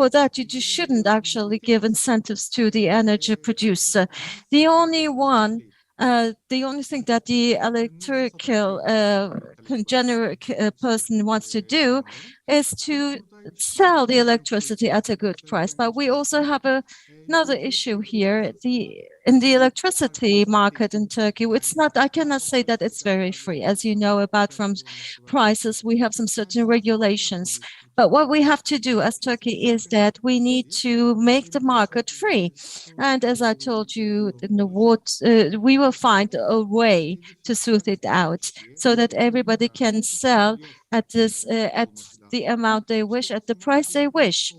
that, you shouldn't actually give incentives to the energy producer. The only thing that the electrical person wants to do is to sell the electricity at a good price. But we also have another issue here. In the electricity market in Turkey, I cannot say that it's very free. As you know, about from prices, we have some certain regulations. But what we have to do as Turkey is that we need to make the market free. And as I told you, we will find a way to smooth it out so that everybody can sell at the amount they wish, at the price they wish.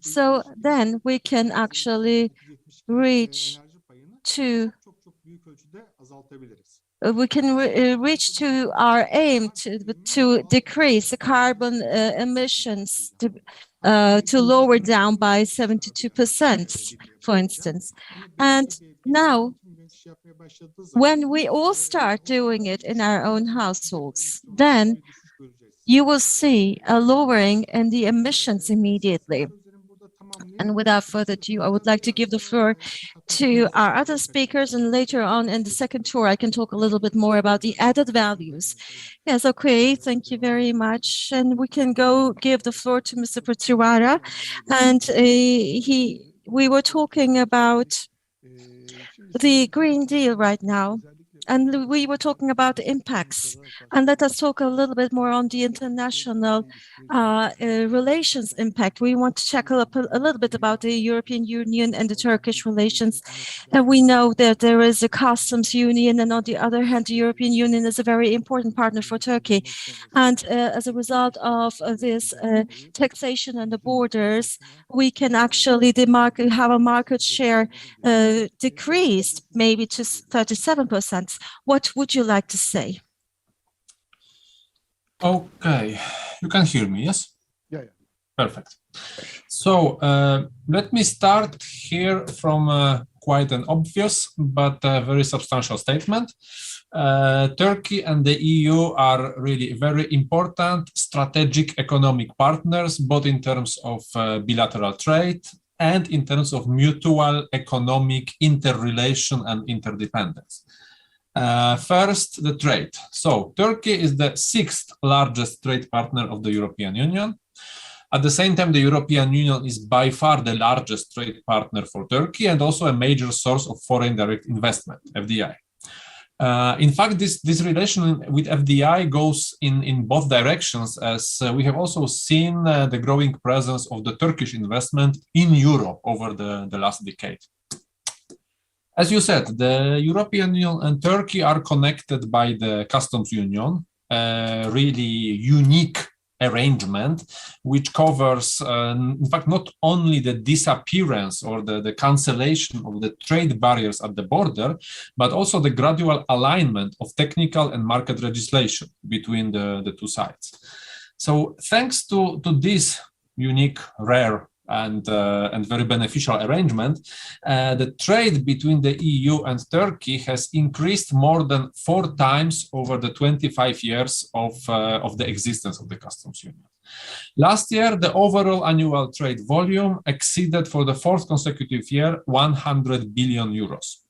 So then we can actually reach to our aim to decrease the carbon emissions to lower down by 72%, for instance. And now, when we all start doing it in our own households, then you will see a lowering in the emissions immediately. And without further ado, I would like to give the floor to our other speakers, and later on in the second tour, I can talk a little bit more about the added values. Yes, okay, thank you very much. And we can go give the floor to Mr. Pratiwara. And we were talking about the Green Deal right now. And we were talking about the impacts. And let us talk a little bit more on the international relations impact. We want to check a little bit about the European Union and the Turkish relations. And we know that there is a customs union, and on the other hand, the European Union is a very important partner for Turkey. And as a result of this taxation on the borders, we can actually have a market share decreased maybe to 37%. What would you like to say? Okay, you can hear me, yes? Yeah. Perfect. So let me start here from quite an obvious but very substantial statement. Turkey and the EU are really very important strategic economic partners, both in terms of bilateral trade and in terms of mutual economic interrelation and interdependence. First, the trade. So Turkey is the 6th largest trade partner of the European Union. At the same time, the European Union is by far the largest trade partner for Turkey and also a major source of foreign direct investment, FDI. In fact, this relation with FDI goes in both directions, as we have also seen the growing presence of the Turkish investment in Europe over the last decade. As you said, the European Union and Turkey are connected by the customs union, a really unique arrangement, which covers, in fact, not only the disappearance or the cancellation of the trade barriers at the border, but also the gradual alignment of technical and market legislation between the two sides. So thanks to this unique, rare, and very beneficial arrangement, the trade between the EU and Turkey has increased more than 4 times over the 25 years of the existence of the customs union. Last year, the overall annual trade volume exceeded for the 4th consecutive year 100 billion euros.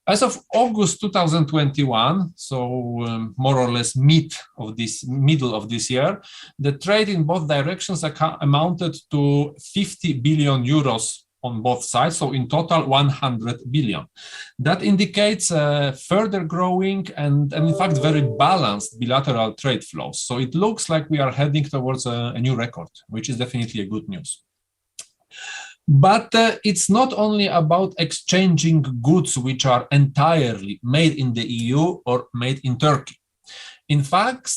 As of August 2021, so more or less middle of this year, the trade in both directions amounted to 50 billion euros on both sides, so in total 100 billion. That indicates further growing and in fact very balanced bilateral trade flows. So it looks like we are heading towards a new record, which is definitely a good news. But it's not only about exchanging goods which are entirely made in the EU or made in Turkey. In fact,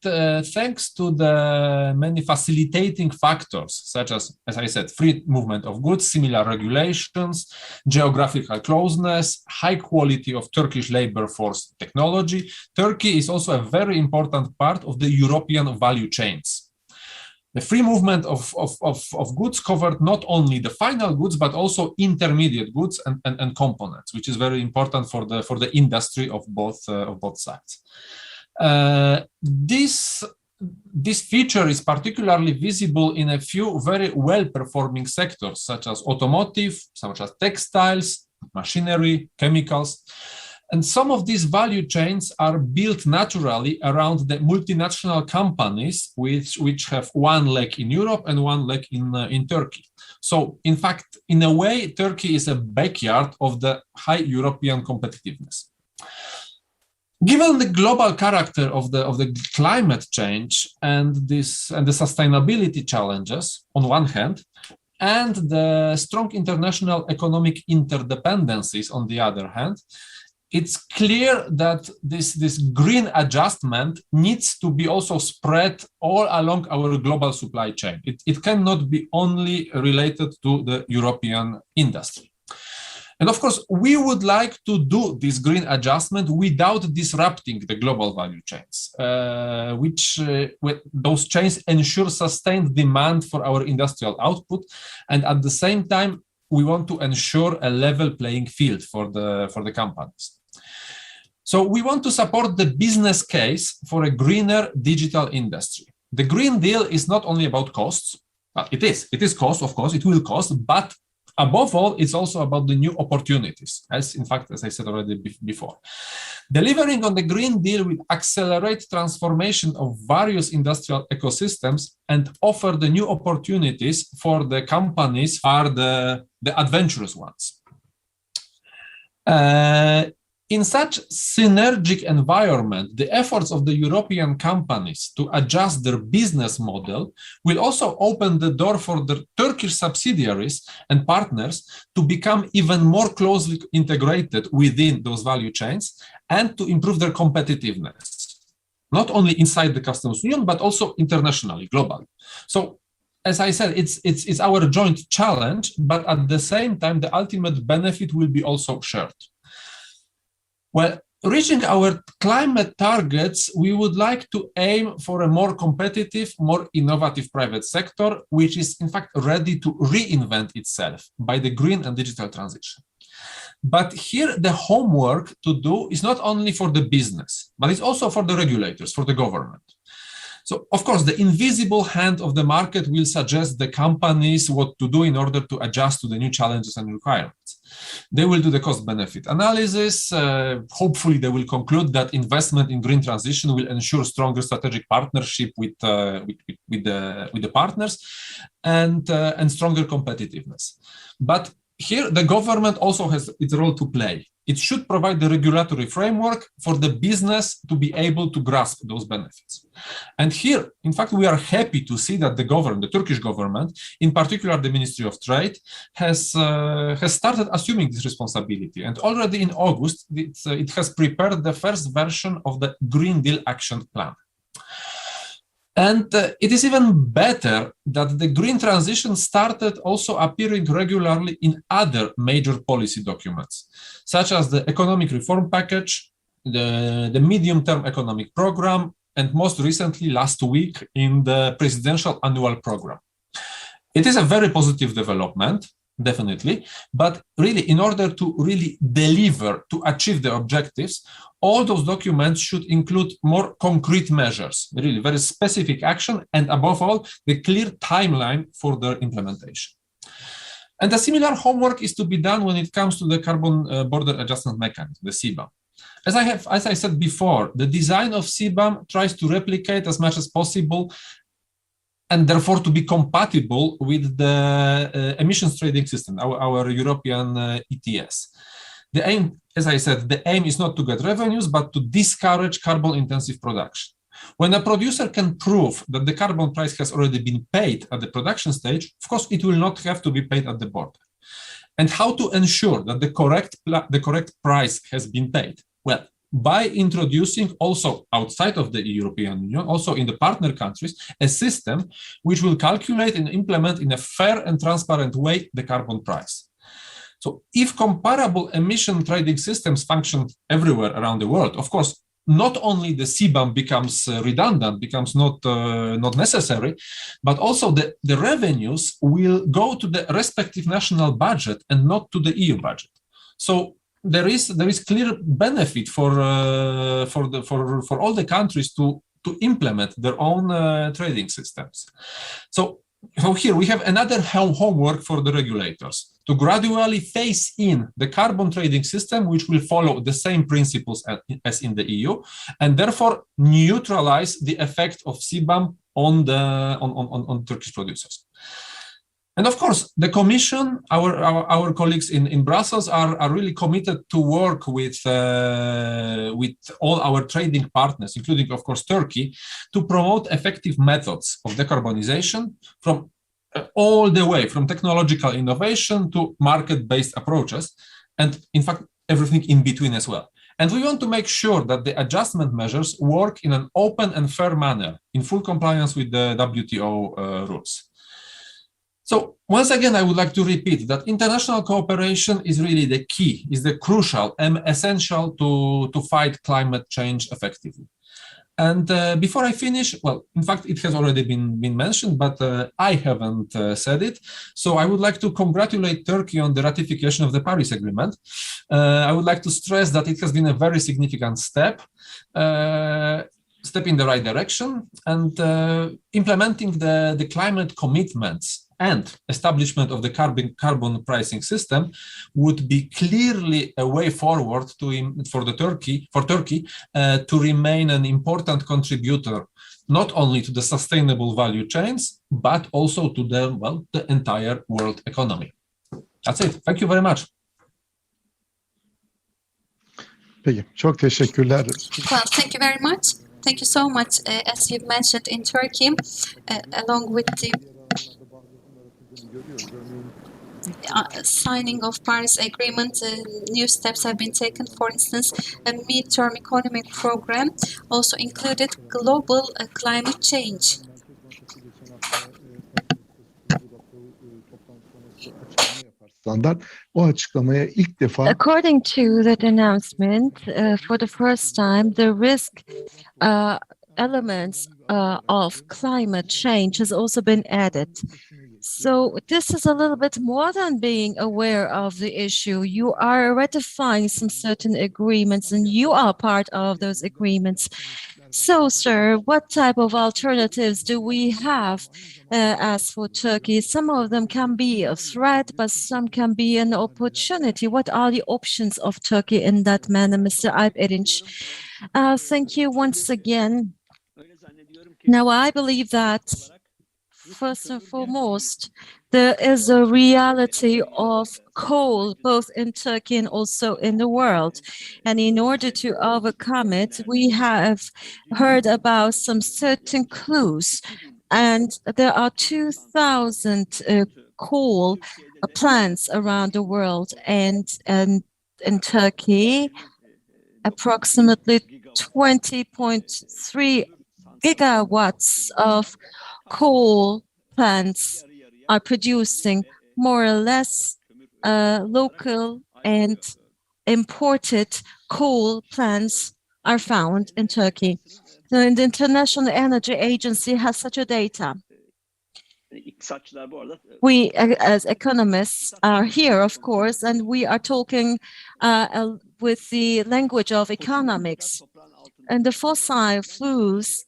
thanks to the many facilitating factors, such as I said, free movement of goods, similar regulations, geographical closeness, high quality of Turkish labor force technology, Turkey is also a very important part of the European value chains. The free movement of goods covered not only the final goods, but also intermediate goods and components, which is very important for the industry of both sides. This feature is particularly visible in a few very well-performing sectors, such as automotive, such as textiles, machinery, chemicals. And some of these value chains are built naturally around the multinational companies which have one leg in Europe and one leg in Turkey. So, in fact, in a way, Turkey is a backyard of the high European competitiveness. Given the global character of the climate change and the sustainability challenges on one hand, and the strong international economic interdependencies on the other hand, it's clear that this green adjustment needs to be also spread all along our global supply chain. It cannot be only related to the European industry. And of course, we would like to do this green adjustment without disrupting the global value chains, those chains ensure sustained demand for our industrial output, and at the same time, we want to ensure a level playing field for the companies. So we want to support the business case for a greener digital industry. The Green Deal is not only about costs, but it is cost, of course, it will cost, but above all, it's also about the new opportunities, as I said already before. Delivering on the Green Deal will accelerate transformation of various industrial ecosystems and offer the new opportunities for the companies are the adventurous ones. In such synergic environment, the efforts of the European companies to adjust their business model will also open the door for the Turkish subsidiaries and partners to become even more closely integrated within those value chains and to improve their competitiveness, not only inside the customs union, but also internationally, globally. So, as I said, it's our joint challenge, but at the same time, the ultimate benefit will be also shared. Well, reaching our climate targets, we would like to aim for a more competitive, more innovative private sector, which is in fact ready to reinvent itself by the green and digital transition. But here the homework to do is not only for the business, but it's also for the regulators, for the government. So, of course, the invisible hand of the market will suggest the companies what to do in order to adjust to the new challenges and requirements. They will do the cost-benefit analysis. Hopefully, they will conclude that investment in green transition will ensure stronger strategic partnership with the partners and stronger competitiveness. But here, the government also has its role to play. it should provide the regulatory framework for the business to be able to grasp those benefits. And here, in fact, we are happy to see that the government, the Turkish government, in particular the Ministry of Trade, has started assuming this responsibility. And already in August, it has prepared the first version of the Green Deal Action Plan. And it is even better that the green transition started also appearing regularly in other major policy documents, such as the economic reform package, the medium-term economic program, and most recently last week in the presidential annual program. It is a very positive development, definitely, but really in order to really deliver, to achieve the objectives, all those documents should include more concrete measures, really very specific action, and above all, the clear timeline for their implementation. And a similar homework is to be done when it comes to the carbon border adjustment mechanism, the CBAM. As I said before, the design of CBAM tries to replicate as much as possible and therefore to be compatible with the emissions trading system, our European ETS. The aim, as I said, the aim is not to get revenues, but to discourage carbon-intensive production. When a producer can prove that the carbon price has already been paid at the production stage, of course, it will not have to be paid at the border. And how to ensure that the correct price has been paid? Well, by introducing also outside of the European Union, also in the partner countries, a system which will calculate and implement in a fair and transparent way the carbon price. So if comparable emission trading systems function everywhere around the world, of course, not only the CBAM becomes redundant, becomes not necessary, but also the revenues will go to the respective national budget and not to the EU budget. So there is clear benefit for all the countries to implement their own trading systems. So here we have another homework for the regulators to gradually phase in the carbon trading system, which will follow the same principles as in the EU, and therefore neutralize the effect of CBAM on Turkish producers. And of course, the Commission, our colleagues in Brussels are really committed to work with all our trading partners, including, of course, Turkey, to promote effective methods of decarbonization from all the way from technological innovation to market-based approaches, and in fact, everything in between as well. And we want to make sure that the adjustment measures work in an open and fair manner, in full compliance with the WTO rules. So once again, I would like to repeat that international cooperation is really the key, is the crucial and essential to fight climate change effectively. And before I finish, well, in fact, it has already been mentioned, but I haven't said it. So I would like to congratulate Turkey on the ratification of the Paris Agreement. I would like to stress that it has been a very significant step in the right direction, and implementing the climate commitments and establishment of the carbon pricing system would be clearly a way forward for Turkey to remain an important contributor, not only to the sustainable value chains, but also to the entire world economy. That's it. Thank you very much. Peki, çok teşekkürler. Well, thank you very much. Thank you so much. As you mentioned, in Turkey, along with the signing of Paris Agreement, new steps have been taken. For instance, a mid-term economic program also included global climate change. O açıklamaya ilk defa According to that announcement, for the first time, the risk elements of climate change has also been added. So this is a little bit more than being aware of the issue. You are ratifying some certain agreements and you are part of those agreements. So, sir, what type of alternatives do we have as for Turkey? Some of them can be a threat, but some can be an opportunity. What are the options of Turkey in that manner, Mr. Alp Erinç? Thank you once again. Now, I believe that first and foremost, there is a reality of coal, both in Turkey and also in the world. And in order to overcome it, we have heard about some certain clues. And there are 2,000 coal plants around the world. And in Turkey, approximately 20.3 gigawatts of coal plants are producing, more or less local and imported coal plants are found in Turkey. So the International Energy Agency has such a data. We, as economists, are here, of course, and we are talking with the language of economics. And the fossil fuels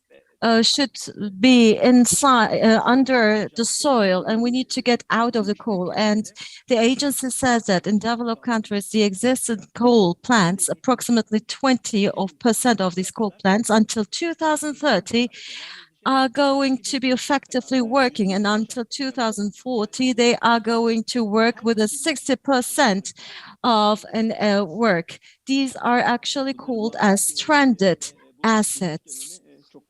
should be inside, under the soil, and we need to get out of the coal. And the agency says that in developed countries, the existing coal plants, approximately 20% of these coal plants until 2030, are going to be effectively working, and until 2040 they are going to work with a 60% of work. These are actually called as stranded assets.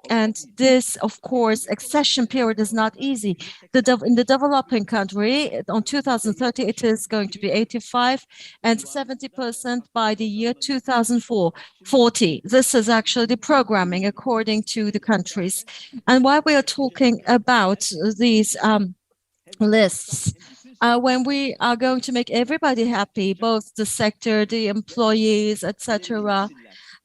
And this, of course, accession period is not easy. In the developing country, on 2030, it is going to be 85 and 70% by the year 2040. This is actually the programming according to the countries. And while we are talking about these lists, when we are going to make everybody happy, both the sector, the employees, etc.,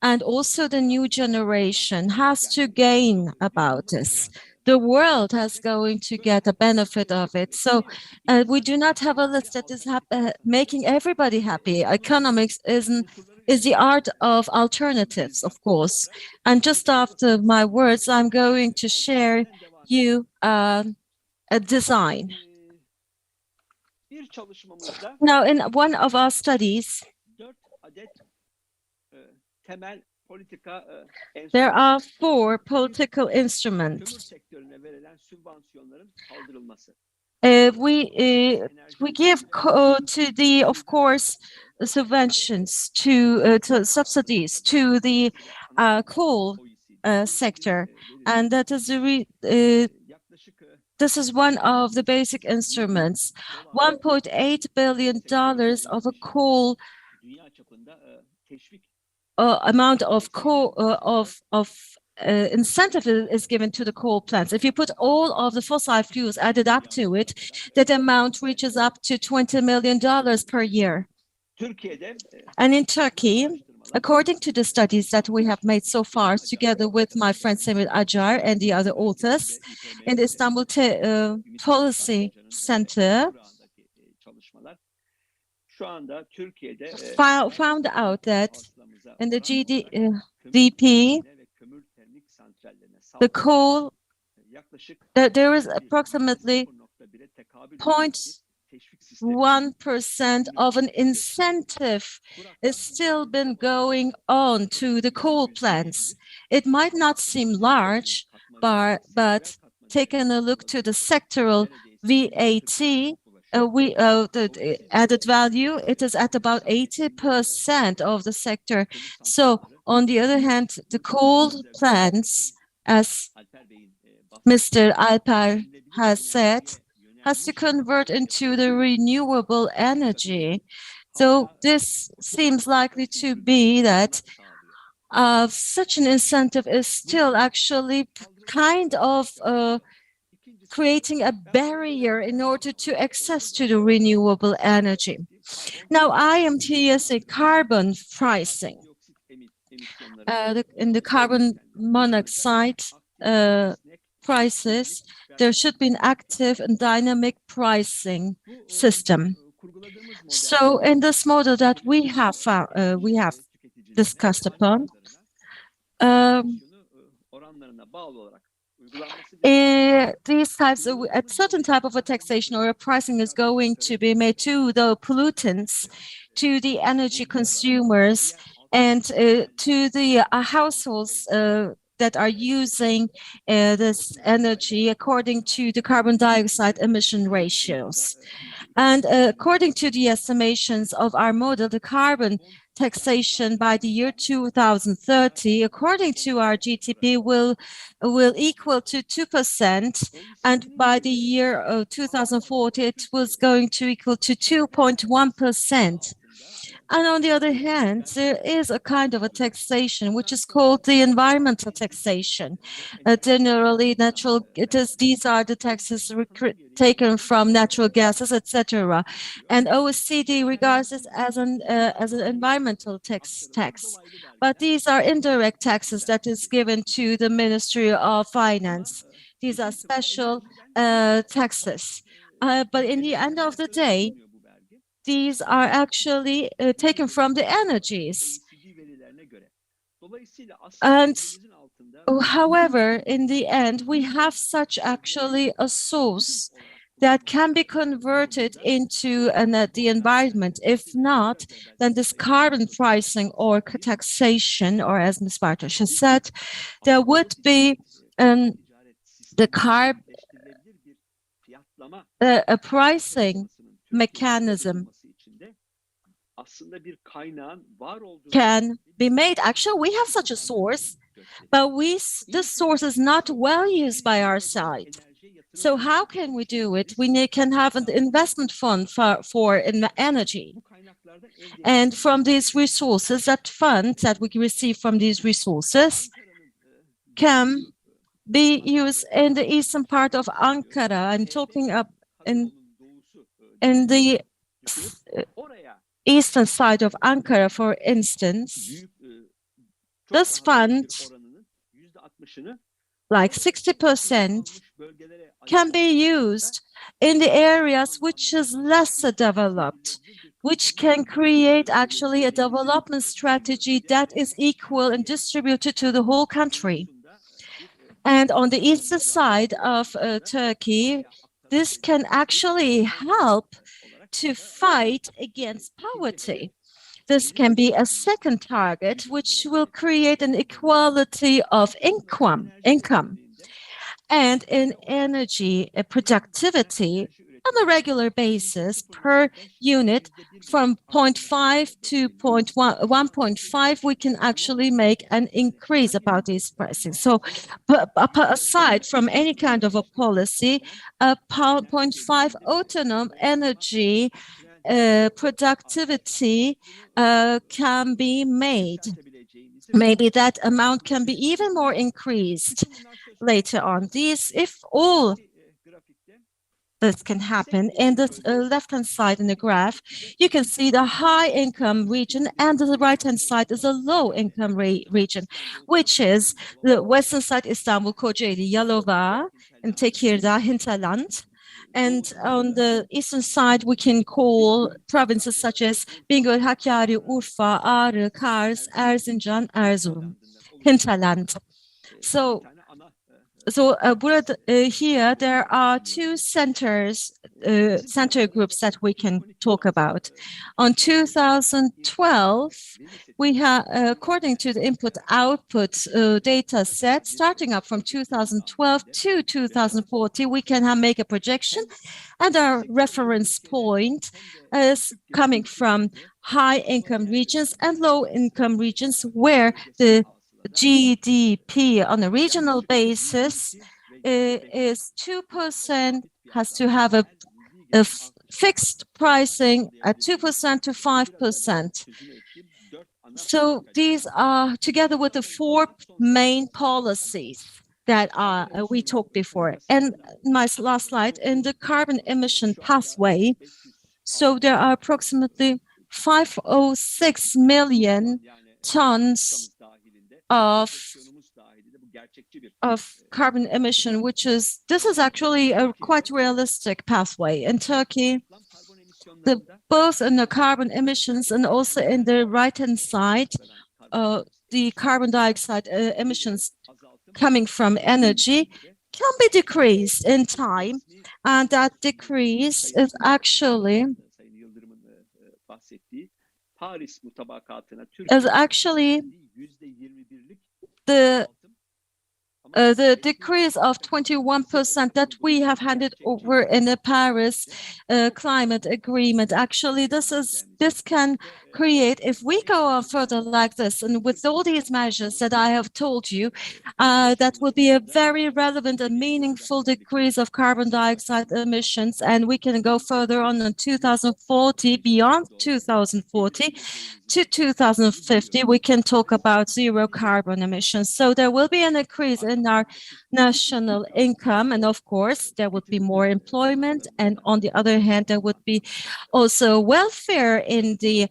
and also the new generation has to gain about this. The world has going to get a benefit of it. So we do not have a list that is making everybody happy. Economics is the art of alternatives, of course. And just after my words, I'm going to share you a design. Now, in one of our studies, there are 4 political instruments. We give to the, of course, subventions to subsidies to the coal sector, and that is this is one of the basic instruments. $1.8 billion of a coal amount of coal incentive is given to the coal plants. If you put all of the fossil fuels added up to it, that amount reaches up to $20 million per year. And in Turkey, according to the studies that we have made so far, together with my friend Semir Acar and the other authors in the Istanbul Policy Center, found out that in the GDP, the coal, that there is approximately 0.1% of an incentive is still been going on to the coal plants. It might not seem large, but taking a look to the sectoral VAT, the added value, it is at about 80% of the sector. So on the other hand, the coal plants, as Mr. Alper has said, has to convert into the renewable energy. So this seems likely to be that such an incentive is still actually kind of creating a barrier in order to access to the renewable energy. Now, IMTS carbon pricing. In the carbon monoxide prices, there should be an active and dynamic pricing system. So in this model that we have discussed upon, these types of a certain type of a taxation or a pricing is going to be made to the pollutants, to the energy consumers, and to the households that are using this energy according to the carbon dioxide emission ratios. And according to the estimations of our model, the carbon taxation by the year 2030, according to our GTP, will equal to 2%, and by the year 2040, it was going to equal to 2.1%. And on the other hand, there is a kind of a taxation which is called the environmental taxation. Generally, these are the taxes taken from natural gases, etc. And OECD regards this as an environmental tax. But these are indirect taxes that is given to the Ministry of Finance. These are special taxes. But in the end of the day, these are actually taken from the energies. And however, in the end, we have such actually a source that can be converted into the environment. If not, then this carbon pricing or taxation, or as Ms. Bartosz has said, there would be a pricing mechanism can be made. Actually, we have such a source, but this source is not well used by our side. So how can we do it? We can have an investment fund for energy. And from these resources, that funds that we receive from these resources can be used in the eastern part of Ankara. I'm talking up in the eastern side of Ankara, for instance. This fund, like 60%, can be used in the areas which is lesser developed, which can create actually a development strategy that is equal and distributed to the whole country. And on the eastern side of Turkey, this can actually help to fight against poverty. This can be a second target, which will create an equality of income. And in energy productivity, on a regular basis per unit from 0.5 to 1.5, we can actually make an increase about these pricing. So aside from any kind of a policy, a 0.5 autonomous energy productivity can be made. Maybe that amount can be even more increased later on. If all this can happen, in the left-hand side in the graph, you can see the high-income region, and the right-hand side is a low-income region, which is the western side, Istanbul, Kocaeli, Yalova, and Tekirdağ, Hinterland. And on the eastern side, we can call provinces such as Bingöl, Hakkari, Urfa, Ağrı, Kars, Erzincan, Erzurum, hinterland. So here there are two center groups that we can talk about. On 2012, we have, according to the input-output data set, starting up from 2012 to 2040, we can make a projection, and our reference point is coming from high-income regions and low-income regions, where the GDP on a regional basis is 2%, has to have a fixed pricing at 2% to 5%. So these are together with the four main policies that we talked before. And my last slide, in the carbon emission pathway, so there are approximately 506 million tons of carbon emission, this is actually a quite realistic pathway. In Turkey, both in the carbon emissions and also in the right-hand side, the carbon dioxide emissions coming from energy can be decreased in time, and that decrease is actually the the decrease of 21% that we have handed over in the Paris climate agreement. Actually, this can create, if we go on further like this, and with all these measures that I have told you, that will be a very relevant and meaningful decrease of carbon dioxide emissions, and we can go further on in 2040, beyond 2040 to 2050, we can talk about zero carbon emissions. So there will be an increase in our national income, and of course there would be more employment, and on the other hand there would be also welfare in the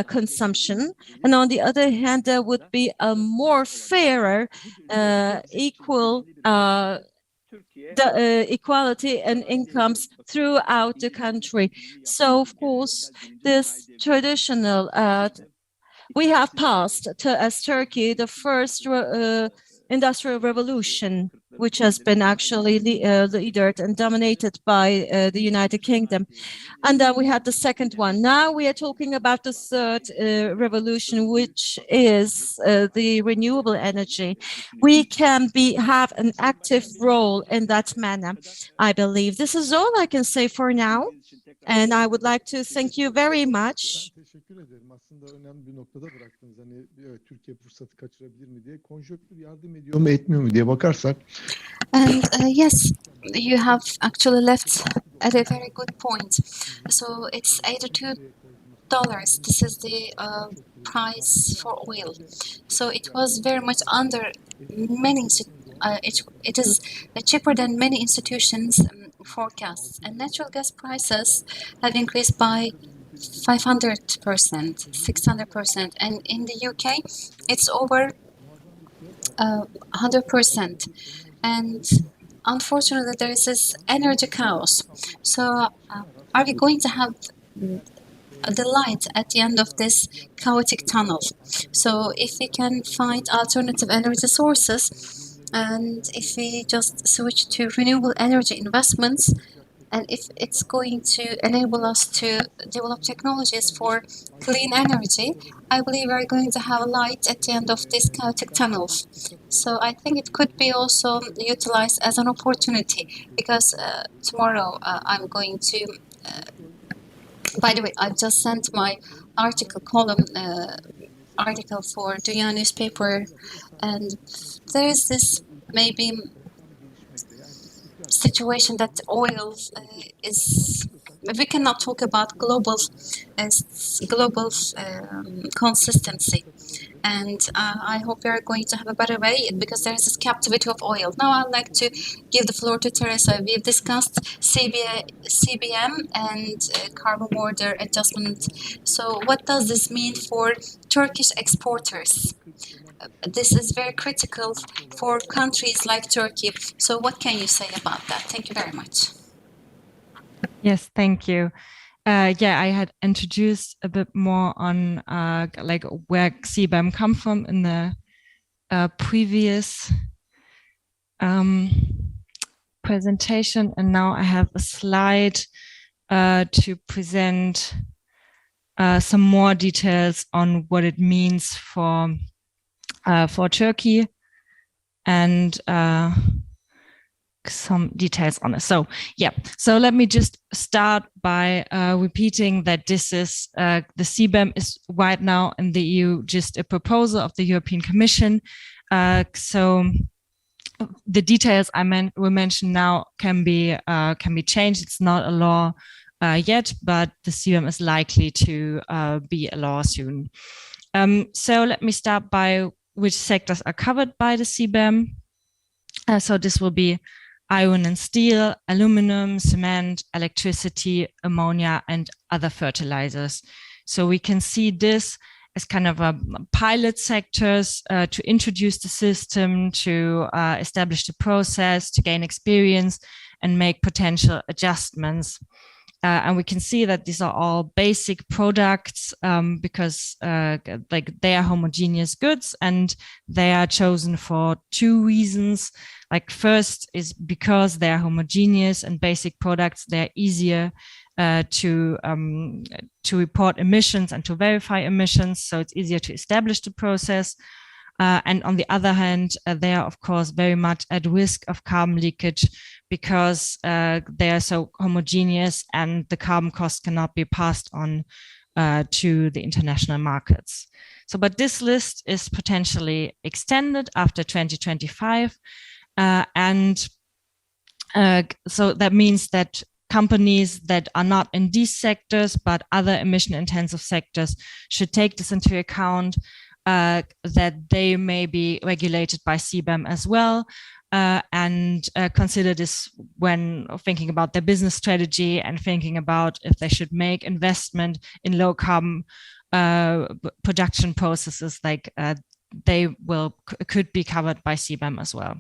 consumption, and on the other hand there would be a more fairer equal equality in incomes throughout the country. So of course this traditional we have passed as Turkey the first industrial revolution, which has been actually led and dominated by the United Kingdom. And then we had the second one. Now we are talking about the third revolution, which is the renewable energy. We can have an active role in that manner, I believe. This is all I can say for now. And I would like to thank you very much. Teşekkür ederim. Aslında önemli bir noktada bıraktınız. Hani Türkiye fırsatı kaçırabilir mi diye. Konjonktür yardım ediyor mu etmiyor mu diye bakarsak. And yes, you have actually left at a very good point. So it's $82. This is the price for oil. So it was very much under many. It is cheaper than many institutions' forecasts. And natural gas prices have increased by 500%, 600%, and in the UK it's over 100%. And unfortunately there is this energy chaos. So are we going to have the light at the end of this chaotic tunnel? So if we can find alternative energy sources, and if we just switch to renewable energy investments, and if it's going to enable us to develop technologies for clean energy, I believe we're going to have a light at the end of this chaotic tunnel. So I think it could be also utilized as an opportunity, because tomorrow I'm going to, by the way, I've just sent my article for Dünya newspaper, and there is this maybe situation that oil is, we cannot talk about global consistency, and I hope we are going to have a better way, because there is this captivity of oil. Now I'd like to give the floor to Teresa. We've discussed CBM and carbon border adjustment. So what does this mean for Turkish exporters? This is very critical for countries like Turkey. So what can you say about that? Thank you very much. Yes, thank you. Yeah, I had introduced a bit more on like where CBAM come from in the previous presentation, and now I have a slide to present some more details on what it means for Turkey, and some details on it. So yeah, so let me just start by repeating that this is the CBAM is right now in the EU just a proposal of the European Commission. So the details we mentioned now can be changed. It's not a law yet, but the CBAM is likely to be a law soon. So let me start by which sectors are covered by the CBAM. So this will be iron and steel, aluminum, cement, electricity, ammonia, and other fertilizers. So we can see this as kind of a pilot sectors to introduce the system, to establish the process, to gain experience and make potential adjustments. And we can see that these are all basic products because like they are homogeneous goods, and they are chosen for two reasons. Like first is because they are homogeneous and basic products, they're easier to report emissions and to verify emissions. So it's easier to establish the process. And on the other hand, they are, of course, very much at risk of carbon leakage because they are so homogeneous and the carbon cost cannot be passed on to the international markets. So, but this list is potentially extended after 2025. So that means that companies that are not in these sectors, but other emission intensive sectors should take this into account, that they may be regulated by CBAM as well, and consider this when thinking about their business strategy and thinking about if they should make investment in low carbon production processes, like they could be covered by CBAM as well.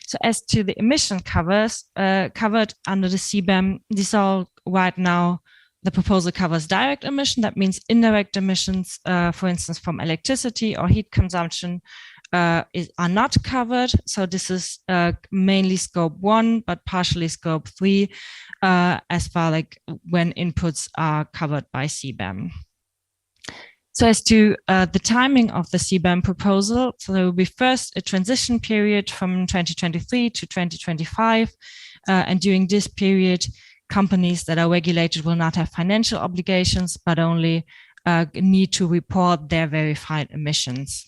So as to the emission covered under the CBAM, these are right now, the proposal covers direct emission. That means indirect emissions, for instance, from electricity or heat consumption are not covered. So this is mainly scope 1, but partially scope 3, as far like when inputs are covered by CBAM. So as to the timing of the CBAM proposal, so there will be first a transition period from 2023 to 2025. And during this period, companies that are regulated will not have financial obligations, but only need to report their verified emissions.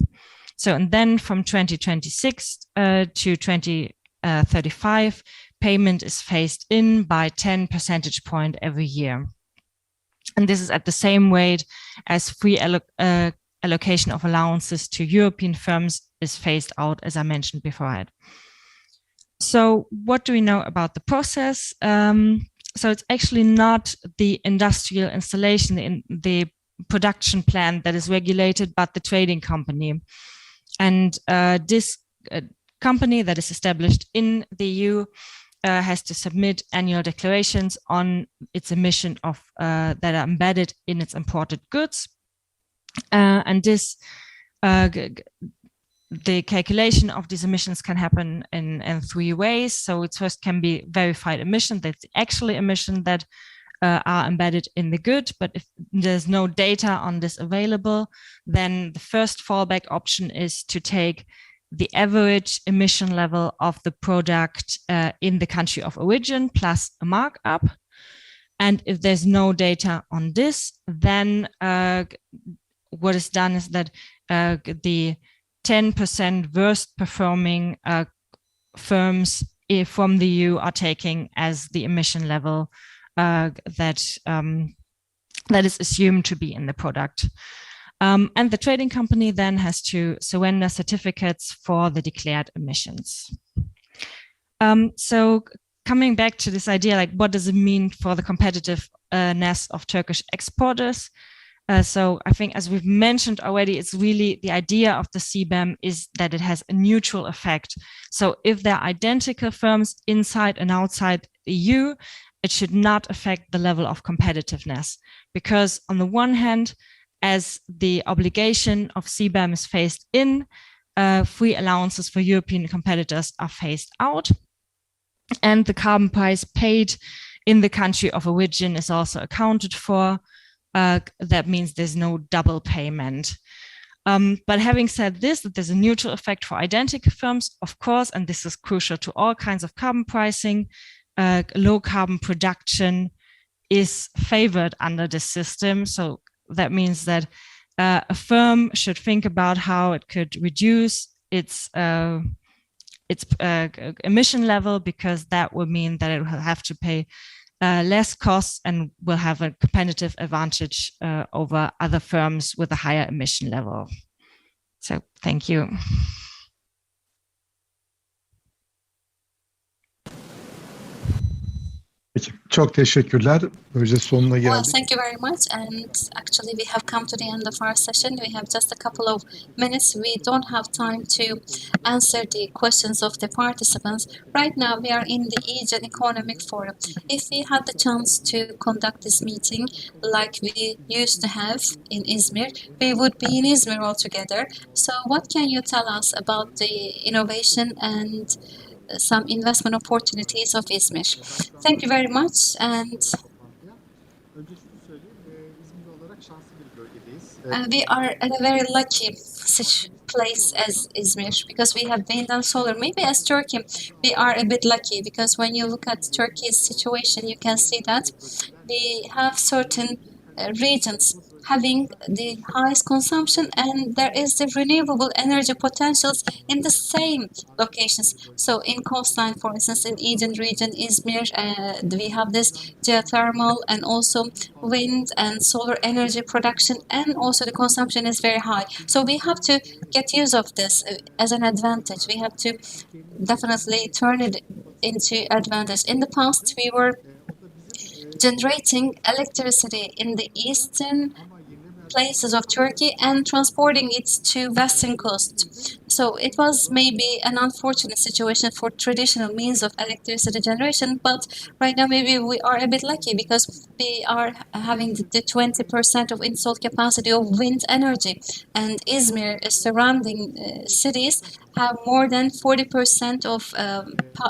So, and then from 2026 to 2035, payment is phased in by 10 percentage point every year. And this is at the same rate as free allocation of allowances to European firms is phased out, as I mentioned before. So what do we know about the process? So it's actually not the industrial installation, the production plant that is regulated, but the trading company. And this company that is established in the EU has to submit annual declarations on its emission of that are embedded in its imported goods, and this the calculation of these emissions can happen in 3 ways. So it first can be verified emission, that's the actual emission that are embedded in the good. But if there's no data on this available, then the first fallback option is to take the average emission level of the product in the country of origin plus a markup. And if there's no data on this, then what is done is that the 10% worst performing firms from the EU are taking as the emission level that is assumed to be in the product. And the trading company then has to surrender certificates for the declared emissions. So coming back to this idea, like what does it mean for the competitiveness of Turkish exporters? So I think, as we've mentioned already, it's really the idea of the CBAM is that it has a neutral effect. So if there are identical firms inside and outside the EU, it should not affect the level of competitiveness. Because on the one hand, as the obligation of CBAM is phased in, free allowances for European competitors are phased out. And the carbon price paid in the country of origin is also accounted for. That means there's no double payment. But having said this, that there's a neutral effect for identical firms, of course, and this is crucial to all kinds of carbon pricing, low carbon production is favored under this system. So that means that a firm should think about how it could reduce its emission level, because that will mean that it will have to pay less costs and will have a competitive advantage over other firms with a higher emission level. So thank you. Peki, çok teşekkürler. Böylece sonuna geldik. Well, thank you very much. And actually, we have come to the end of our session. We have just a couple of minutes. We don't have time to answer the questions of the participants. Right now, we are in the Aegean Economic Forum. If we had the chance to conduct this meeting like we used to have in Izmir, we would be in Izmir altogether. So what can you tell us about the innovation and some investment opportunities of Izmir? Thank you very much. And we are at a very lucky place as Izmir because we have wind and solar. Maybe as Turkey, we are a bit lucky because when you look at Turkey's situation, you can see that we have certain regions having the highest consumption, and there is the renewable energy potentials in the same locations. So in coastline, for instance, in Aegean region, Izmir, we have this geothermal and also wind and solar energy production, and also the consumption is very high. So we have to get use of this as an advantage. We have to definitely turn it into advantage. In the past, we were generating electricity in the eastern places of Turkey and transporting it to western coast. So it was maybe an unfortunate situation for traditional means of electricity generation, but right now maybe we are a bit lucky because we are having the 20% of installed capacity of wind energy, and Izmir surrounding cities have more than 40% of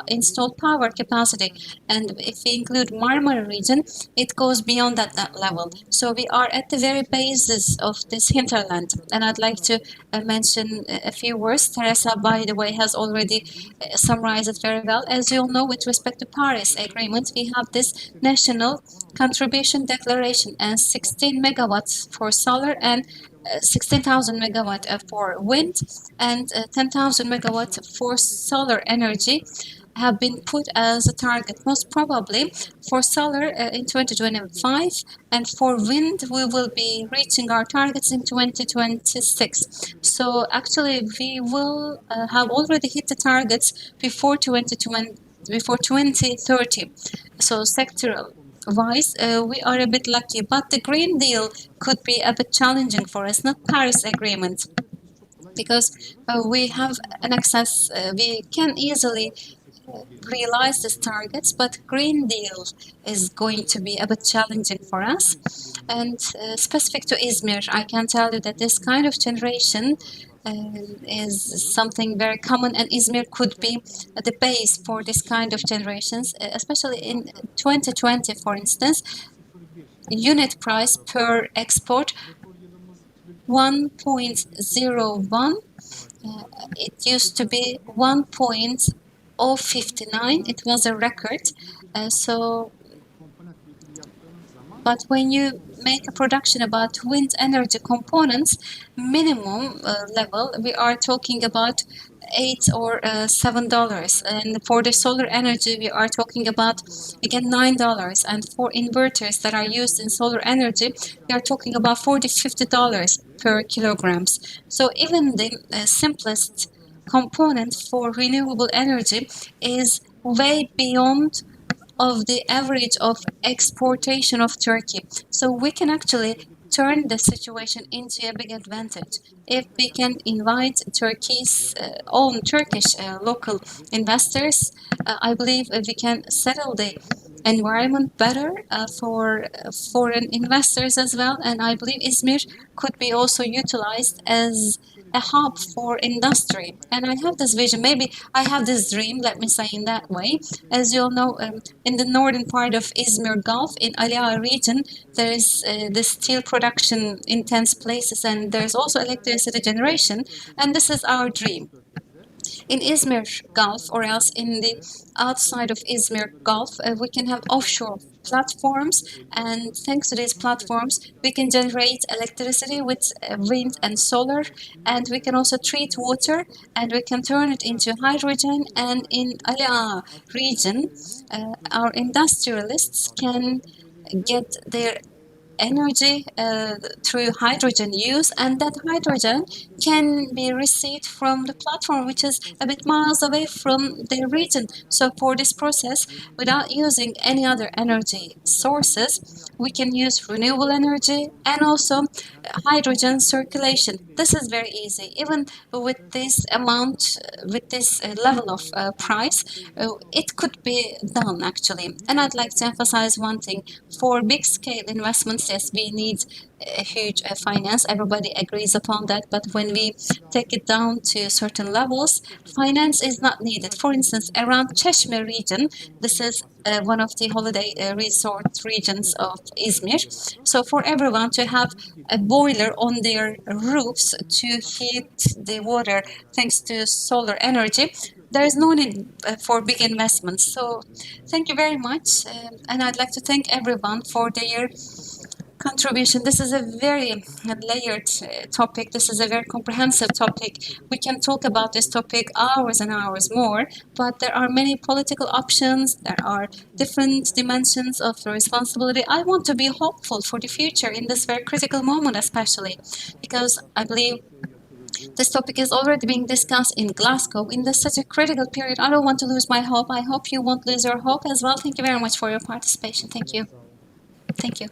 installed power capacity, and if we include Marmara region, it goes beyond that level. So we are at the very basis of this hinterland, and I'd like to mention a few words. Teresa, by the way, has already summarized it very well. As you all know, with respect to Paris Agreement, we have this national contribution declaration and 16 megawatts for solar and 16,000 megawatt for wind and 10,000 megawatt for solar energy have been put as a target, most probably for solar in 2025, and for wind we will be reaching our targets in 2026. So actually we will have already hit the targets before 2030. So sectoral wise, we are a bit lucky, but the Green Deal could be a bit challenging for us, not Paris Agreement, because we have an access, we can easily realize these targets, but Green Deal is going to be a bit challenging for us. And specific to Izmir, I can tell you that this kind of generation is something very common, and Izmir could be the base for this kind of generations, especially in 2020, for instance. Unit price per export 1.01. It used to be 1.059. It was a record. But when you make a production about wind energy components, minimum level, we are talking about $8 or $7, and for the solar energy we are talking about again $9, and for inverters that are used in solar energy we are talking about $40-50 per kilograms. So even the simplest component for renewable energy is way beyond of the average of exportation of Turkey. So we can actually turn the situation into a big advantage if we can invite Turkey's own Turkish local investors. I believe we can settle the environment better for foreign investors as well, and I believe Izmir could be also utilized as a hub for industry. And I have this vision, maybe I have this dream, let me say in that way. As you all know, in the northern part of Izmir Gulf, in Ali Ağa region, there is the steel production intense places, and there's also electricity generation, and this is our dream. In Izmir Gulf, or else in the outside of Izmir Gulf, we can have offshore platforms, and thanks to these platforms we can generate electricity with wind and solar, and we can also treat water and we can turn it into hydrogen. And in Ali Ağa region, our industrialists can get their energy through hydrogen use, and that hydrogen can be received from the platform which is a bit miles away from their region. So for this process, without using any other energy sources, we can use renewable energy and also hydrogen circulation. This is very easy. Even with this amount, with this level of price, it could be done actually. And I'd like to emphasize one thing: for big scale investments, yes, we need a huge finance. Everybody agrees upon that. But when we take it down to certain levels, finance is not needed. For instance, around Çeşme region, this is one of the holiday resort regions of Izmir. So for everyone to have a boiler on their roofs to heat the water thanks to solar energy, there is no need for big investments. So thank you very much. And I'd like to thank everyone for their contribution. This is a very layered topic. This is a very comprehensive topic. We can talk about this topic hours and hours more, but there are many political options. There are different dimensions of the responsibility. I want to be hopeful for the future in this very critical moment, especially because I believe this topic is already being discussed in Glasgow in this such a critical period. I don't want to lose my hope. I hope you won't lose your hope as well. Thank you very much for your participation. Thank you. Thank you.